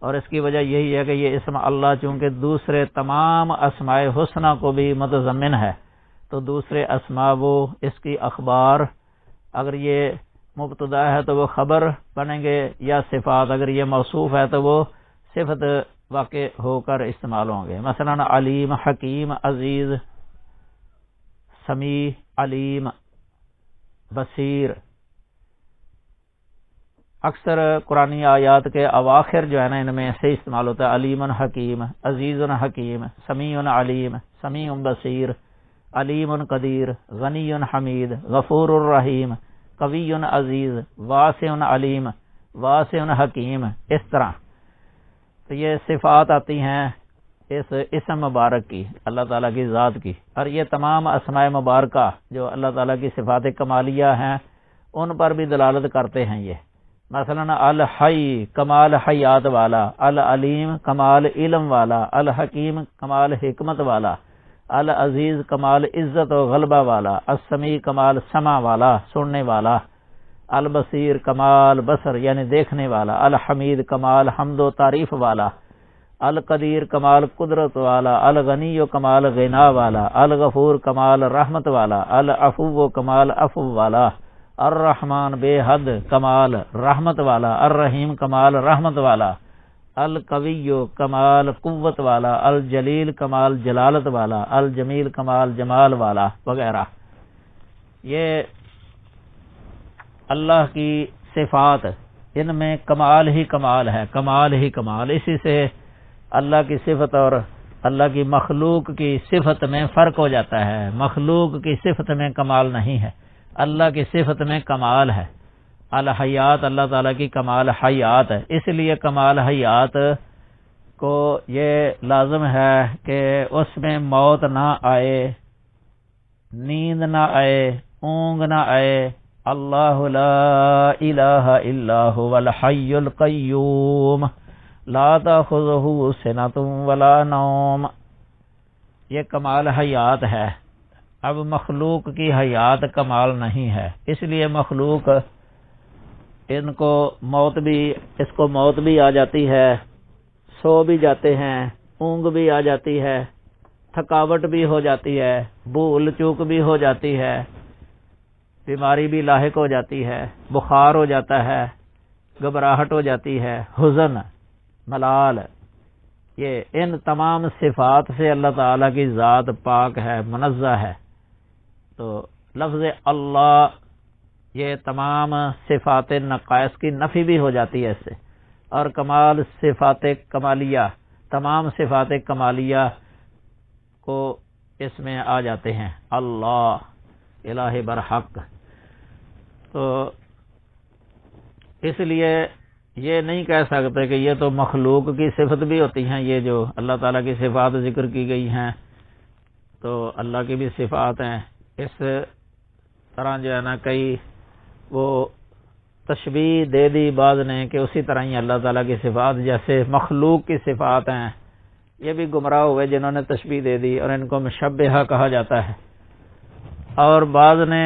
اور اس کی وجہ یہی ہے کہ یہ اسم اللہ چونکہ دوسرے تمام اسماء حسنہ کو بھی متضمن ہے، تو دوسرے اسماء وہ اس کی اخبار، اگر یہ مبتدا ہے تو وہ خبر بنیں گے، یا صفات اگر یہ موصوف ہے تو وہ صفت واقع ہو کر استعمال ہوں گے۔ مثلا علیم، حکیم، عزیز، سمیع، علیم، بصیر۔ اکثر قرآنی آیات کے اواخر جو ہے نا ان میں سے استعمال ہوتا ہے علیم حکیم، عزیز حکیم، سمیع علیم، سمیع بصیر، علیم قدیر، غنی حمید، غفور الرحیم، قوی عزیز، واسع علیم، واسع حکیم، اس طرح۔ تو یہ صفات آتی ہیں اس اسم مبارک کی، اللہ تعالیٰ کی ذات کی، اور یہ تمام اسماء مبارکہ جو اللہ تعالیٰ کی صفات کمالیہ ہیں ان پر بھی دلالت کرتے ہیں یہ۔ مثلا الحی کمال حیات والا، العلیم کمال علم والا، الحکیم کمال حکمت والا، العزیز کمال عزت و غلبہ والا، السمیع کمال سمع والا، سننے والا، البصیر کمال بصر یعنی دیکھنے والا، الحمید کمال حمد و تعریف والا، القدیر کمال قدرت والا، الغنی کمال غنا والا، الغفور کمال رحمت والا، العفو کمال عفو والا، الرحمن بے حد کمال رحمت والا، الرحیم کمال رحمت والا، القوی کمال قوت والا، الجلیل کمال جلالت والا، الجمیل کمال جمال والا، وغیرہ۔ یہ اللہ کی صفات، ان میں کمال ہی کمال ہے، کمال ہی کمال۔ اسی سے اللہ کی صفت اور اللہ کی مخلوق کی صفت میں فرق ہو جاتا ہے۔ مخلوق کی صفت میں کمال نہیں ہے، اللہ کی صفت میں کمال ہے۔ الحیات اللہ تعالیٰ کی کمال حیات ہے، اس لیے کمال حیات کو یہ لازم ہے کہ اس میں موت نہ آئے، نیند نہ آئے، اونگ نہ آئے۔ اللہ لا الہ الا هو الحی القیوم لا تأخذہ سنۃ ولا نوم۔ یہ کمال حیات ہے۔ اب مخلوق کی حیات کمال نہیں ہے، اس لیے مخلوق ان کو موت بھی آ جاتی ہے، سو بھی جاتے ہیں، اونگ بھی آ جاتی ہے، تھکاوٹ بھی ہو جاتی ہے، بھول چوک بھی ہو جاتی ہے، بیماری بھی لاحق ہو جاتی ہے، بخار ہو جاتا ہے، گھبراہٹ ہو جاتی ہے، حزن، ملال۔ یہ ان تمام صفات سے اللہ تعالیٰ کی ذات پاک ہے، منزہ ہے۔ تو لفظ اللہ یہ تمام صفات نقائص کی نفی بھی ہو جاتی ہے اس سے، اور کمال صفات کمالیہ، تمام صفات کمالیہ کو اس میں آ جاتے ہیں، اللہ الہ برحق۔ تو اس لیے یہ نہیں کہہ سکتے کہ یہ تو مخلوق کی صفت بھی ہوتی ہیں، یہ جو اللہ تعالیٰ کی صفات ذکر کی گئی ہیں تو اللہ کی بھی صفات ہیں۔ اس طرح جو ہے نا کئی وہ تشبیہ دے دی بعض نے کہ اسی طرح ہی اللہ تعالیٰ کی صفات جیسے مخلوق کی صفات ہیں، یہ بھی گمراہ ہوئے جنہوں نے تشبیہ دے دی، اور ان کو مشبہہ کہا جاتا ہے۔ اور بعض نے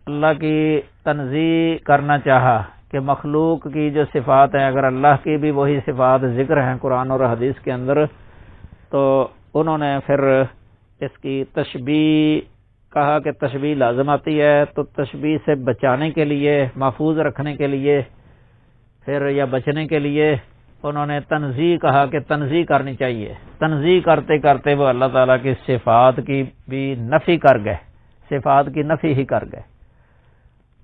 اللہ کی تنزیہ کرنا چاہا کہ مخلوق کی جو صفات ہیں اگر اللہ کی بھی وہی صفات ذکر ہیں قرآن اور حدیث کے اندر، تو انہوں نے پھر اس کی تشبیہ کہا کہ تشبیہ لازم آتی ہے، تو تشبیہ سے بچانے کے لیے، محفوظ رکھنے کے لیے پھر یا بچنے کے لیے انہوں نے تنزیہ کہا کہ تنزیہ کرنی چاہیے۔ تنزیہ کرتے کرتے وہ اللہ تعالیٰ کی صفات کی بھی نفی کر گئے، صفات کی نفی ہی کر گئے۔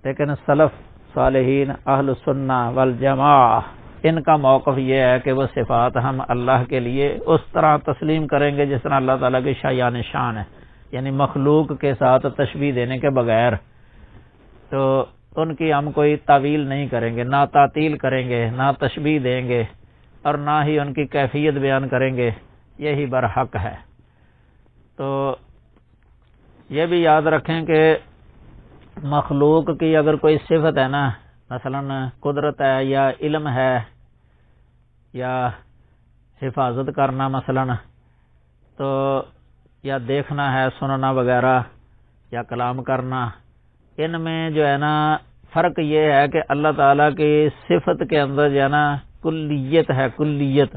لیکن سلف صالحین اہل سنہ والجماعہ ان کا موقف یہ ہے کہ وہ صفات ہم اللہ کے لیے اس طرح تسلیم کریں گے جس طرح اللہ تعالیٰ کی شایان شان ہے، یعنی مخلوق کے ساتھ تشبیہ دینے کے بغیر۔ تو ان کی ہم کوئی تعویل نہیں کریں گے، نہ تعطیل کریں گے، نہ تشبیہ دیں گے، اور نہ ہی ان کی کیفیت بیان کریں گے، یہی برحق ہے۔ تو یہ بھی یاد رکھیں کہ مخلوق کی اگر کوئی صفت ہے نا، مثلا قدرت ہے یا علم ہے یا حفاظت کرنا مثلا، تو یا دیکھنا ہے، سننا وغیرہ، یا کلام کرنا، ان میں جو ہے نا فرق یہ ہے کہ اللہ تعالیٰ کی صفت کے اندر جو ہے نا کلیت ہے، کلیت،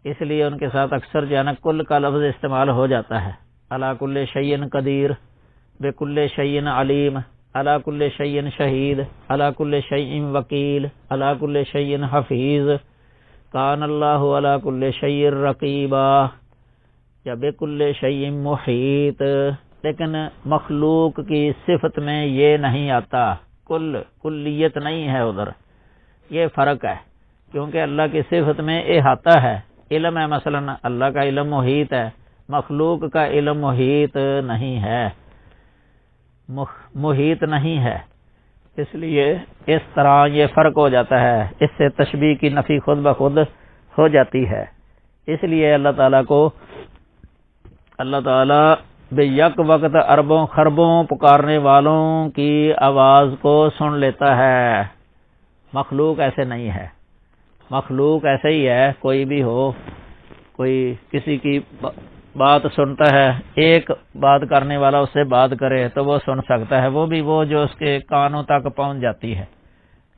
اس لیے ان کے ساتھ اکثر جو ہے نا کل کا لفظ استعمال ہو جاتا ہے. علی کل شیء قدیر، بکل شیء علیم، علی کل شیء شہید، علی کل شیء وکیل، علی کل شیء حفیظ، کان اللہ علی کل شیء رقیبا، یا بکل شیء محیط. لیکن مخلوق کی صفت میں یہ نہیں آتا، کلیت نہیں ہے ادھر، یہ فرق ہے. کیونکہ اللہ کی صفت میں احاطہ ہے، علم ہے، مثلا اللہ کا علم محیط ہے، مخلوق کا علم محیط نہیں ہے، محیط نہیں ہے. اس لیے اس طرح یہ فرق ہو جاتا ہے، اس سے تشبیہ کی نفی خود بخود ہو جاتی ہے. اس لیے اللہ تعالیٰ بے یک وقت اربوں خربوں پکارنے والوں کی آواز کو سن لیتا ہے. مخلوق ایسے نہیں ہے، مخلوق ایسے ہی ہے، کوئی بھی ہو، کوئی کسی کی بات سنتا ہے، ایک بات کرنے والا اس سے بات کرے تو وہ سن سکتا ہے، وہ بھی وہ جو اس کے کانوں تک پہنچ جاتی ہے.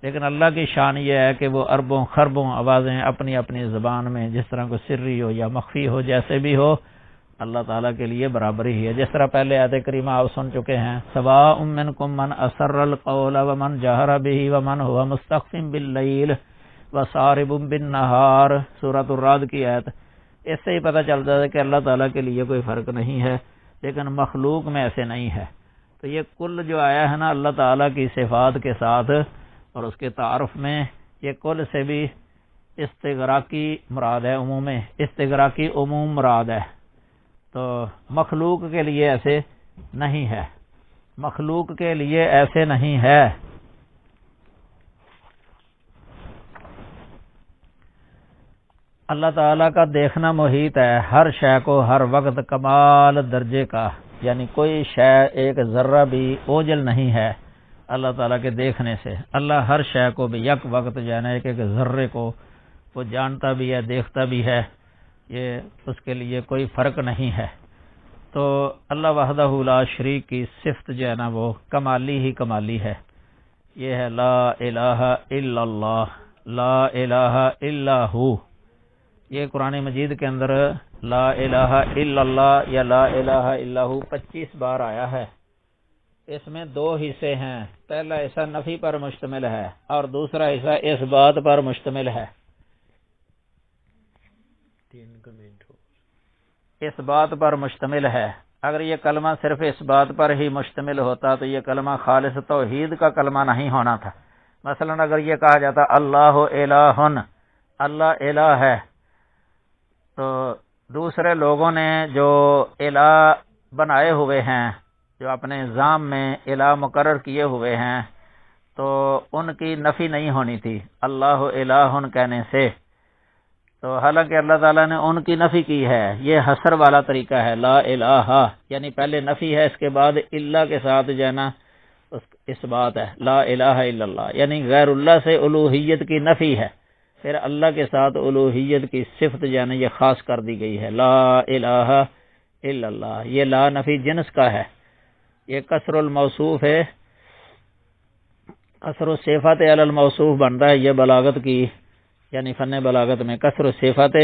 لیکن اللہ کی شان یہ ہے کہ وہ اربوں خربوں آوازیں اپنی اپنی زبان میں، جس طرح کو سری ہو یا مخفی ہو، جیسے بھی ہو، اللہ تعالیٰ کے لیے برابری ہی ہے. جس طرح پہلے آیت کریمہ آپ سن چکے ہیں، سواء منکم من اسر القول ومن جہر به ومن هو مستخف باللیل وسارب بالنہار، سورۃ الرعد کی آیت. اس سے ہی پتہ چلتا ہے کہ اللہ تعالیٰ کے لیے کوئی فرق نہیں ہے، لیکن مخلوق میں ایسے نہیں ہے. تو یہ کل جو آیا ہے نا اللہ تعالیٰ کی صفات کے ساتھ اور اس کے تعارف میں، یہ کل سے بھی استغراقی مراد ہے، عموم استغراقی عموم مراد ہے. تو مخلوق کے لیے ایسے نہیں ہے، مخلوق کے لیے ایسے نہیں ہے. اللہ تعالیٰ کا دیکھنا محیط ہے، ہر شے کو ہر وقت کمال درجے کا، یعنی کوئی شے ایک ذرہ بھی اوجل نہیں ہے اللہ تعالیٰ کے دیکھنے سے. اللہ ہر شے کو بھی یک وقت جو ہے نا ایک ذرے کو وہ جانتا بھی ہے، دیکھتا بھی ہے، یہ اس کے لیے کوئی فرق نہیں ہے. تو اللہ وحدہ لا شریک کی صفت جو ہے نا وہ کمالی ہی کمالی ہے. یہ ہے لا الہ الا اللہ، لا الہ الا ہو. یہ قرآن مجید کے اندر لا الہ الا اللہ یا لا الہ الا ہو 25 بار آیا ہے. اس میں 2 حصے ہیں، پہلا حصہ نفی پر مشتمل ہے اور دوسرا حصہ اس بات پر مشتمل ہے. اس بات پر مشتمل ہے. اگر یہ کلمہ صرف اس بات پر ہی مشتمل ہوتا تو یہ کلمہ خالص توحید کا کلمہ نہیں ہونا تھا. مثلا اگر یہ کہا جاتا اللہ الہ، اللہ الہ ہے، تو دوسرے لوگوں نے جو الہ بنائے ہوئے ہیں، جو اپنے نظام میں الہ مقرر کیے ہوئے ہیں، تو ان کی نفی نہیں ہونی تھی اللہ الہ کہنے سے. تو حالانکہ اللہ تعالیٰ نے ان کی نفی کی ہے. یہ حصر والا طریقہ ہے، لا الہ یعنی پہلے نفی ہے، اس کے بعد اللہ کے ساتھ جو ہے نا اس بات ہے لا الہ الا اللہ، یعنی غیر اللہ سے الوہیت کی نفی ہے، پھر اللہ کے ساتھ الوہیت کی صفت جو ہے نا یہ خاص کر دی گئی ہے لا الہ الا اللہ. یہ لا نفی جنس کا ہے، یہ کسر الموصوف ہے، کسر الصفات علی الموصوف بنتا ہے. یہ بلاغت کی یعنی فن بلاغت میں کسر الصفات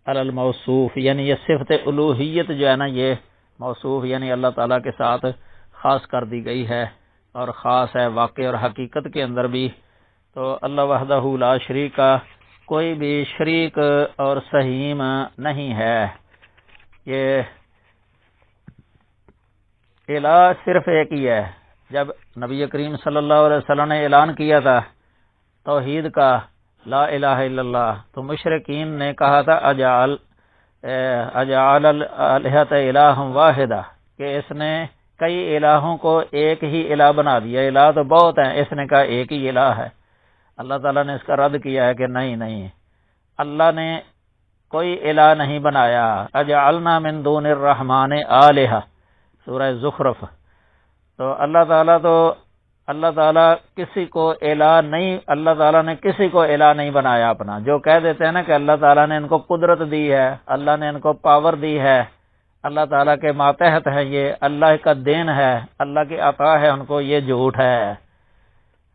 علی الموصوف، یعنی یہ صفت الوہیت جو ہے نا یہ موصوف یعنی اللہ تعالیٰ کے ساتھ خاص کر دی گئی ہے اور خاص ہے واقع اور حقیقت کے اندر بھی. تو اللہ وحدہ لا شریک کا کوئی بھی شریک اور سہیم نہیں ہے. یہ الہ صرف ایک ہی ہے. جب نبی کریم صلی اللہ علیہ وسلم نے اعلان کیا تھا توحید کا لا الہ الا اللہ، تو مشرکین نے کہا تھا اجعل الہۃ الہ واحدہ، کہ اس نے کئی الہوں کو ایک ہی الہ بنا دیا. الہ تو بہت ہیں، اس نے کہا ایک ہی الہ ہے. اللہ تعالیٰ نے اس کا رد کیا ہے کہ نہیں، اللہ نے کوئی الہ نہیں بنایا. اجعلنا من دون الرحمن آلہہ، سورہ زخرف. تو اللہ تعالیٰ کسی کو الہ نہیں، اللہ تعالیٰ نے کسی کو الہ نہیں بنایا اپنا. جو کہہ دیتے ہیں نا کہ اللہ تعالیٰ نے ان کو قدرت دی ہے، اللہ نے ان کو پاور دی ہے، اللہ تعالیٰ کے ماتحت ہے، یہ اللہ کا دین ہے، اللہ کی عطا ہے ان کو، یہ جھوٹ ہے،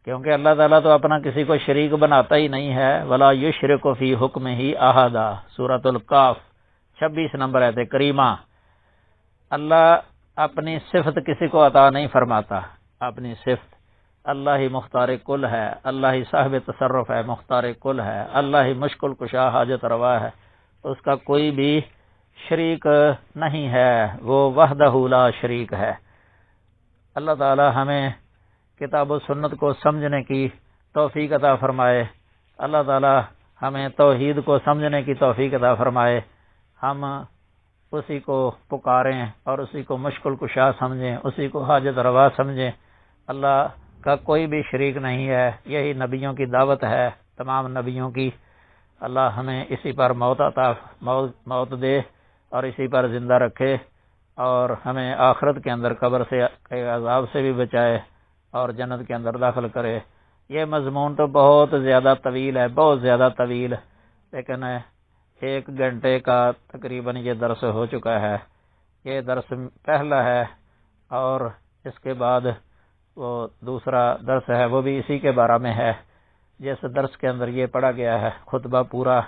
کیونکہ اللہ تعالیٰ تو اپنا کسی کو شریک بناتا ہی نہیں ہے۔ ولا یشرک فی حکمہ احدا، سورۃ القاف 26 نمبر آیت کریمہ۔ اللہ اپنی صفت کسی کو عطا نہیں فرماتا، اپنی صفت اللہ ہی مختار کل ہے، اللہ ہی صاحب تصرف ہے، مختار کل ہے، اللہ ہی مشکل کشا حاجت روا ہے، اس کا کوئی بھی شریک نہیں ہے، وہ وحدہ لا شریک ہے۔ اللہ تعالی ہمیں کتاب و سنت کو سمجھنے کی توفیق عطا فرمائے، اللہ تعالی ہمیں توحید کو سمجھنے کی توفیق عطا فرمائے، ہم اسی کو پکاریں اور اسی کو مشکل کشا سمجھیں، اسی کو حاجت روا سمجھیں۔ اللہ کا کوئی بھی شریک نہیں ہے، یہی نبیوں کی دعوت ہے، تمام نبیوں کی۔ اللہ ہمیں اسی پر موت دے اور اسی پر زندہ رکھے، اور ہمیں آخرت کے اندر قبر سے عذاب سے بھی بچائے اور جنت کے اندر داخل کرے۔ یہ مضمون تو بہت زیادہ طویل ہے، بہت زیادہ طویل، لیکن 1 گھنٹے کا تقریباً یہ درس ہو چکا ہے۔ یہ درس پہلا ہے، اور اس کے بعد وہ دوسرا درس ہے، وہ بھی اسی کے بارے میں ہے، جس درس کے اندر یہ پڑھا گیا ہے خطبہ پورا،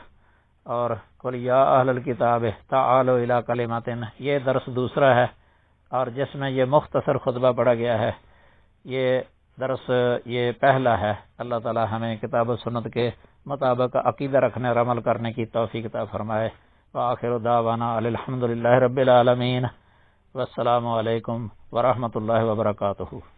اور قل یا اہل الکتاب تعالوا الی کلمۃ، یہ درس دوسرا ہے، اور جس میں یہ مختصر خطبہ پڑھا گیا ہے، یہ درس یہ پہلا ہے۔ اللہ تعالی ہمیں کتاب و سنت کے مطابق عقیدہ رکھنے اور عمل کرنے کی توفیق عطا فرمائے۔ وآخر دعوانا الحمد للہ رب العالمین، والسلام علیکم ورحمۃ اللہ وبرکاتہ۔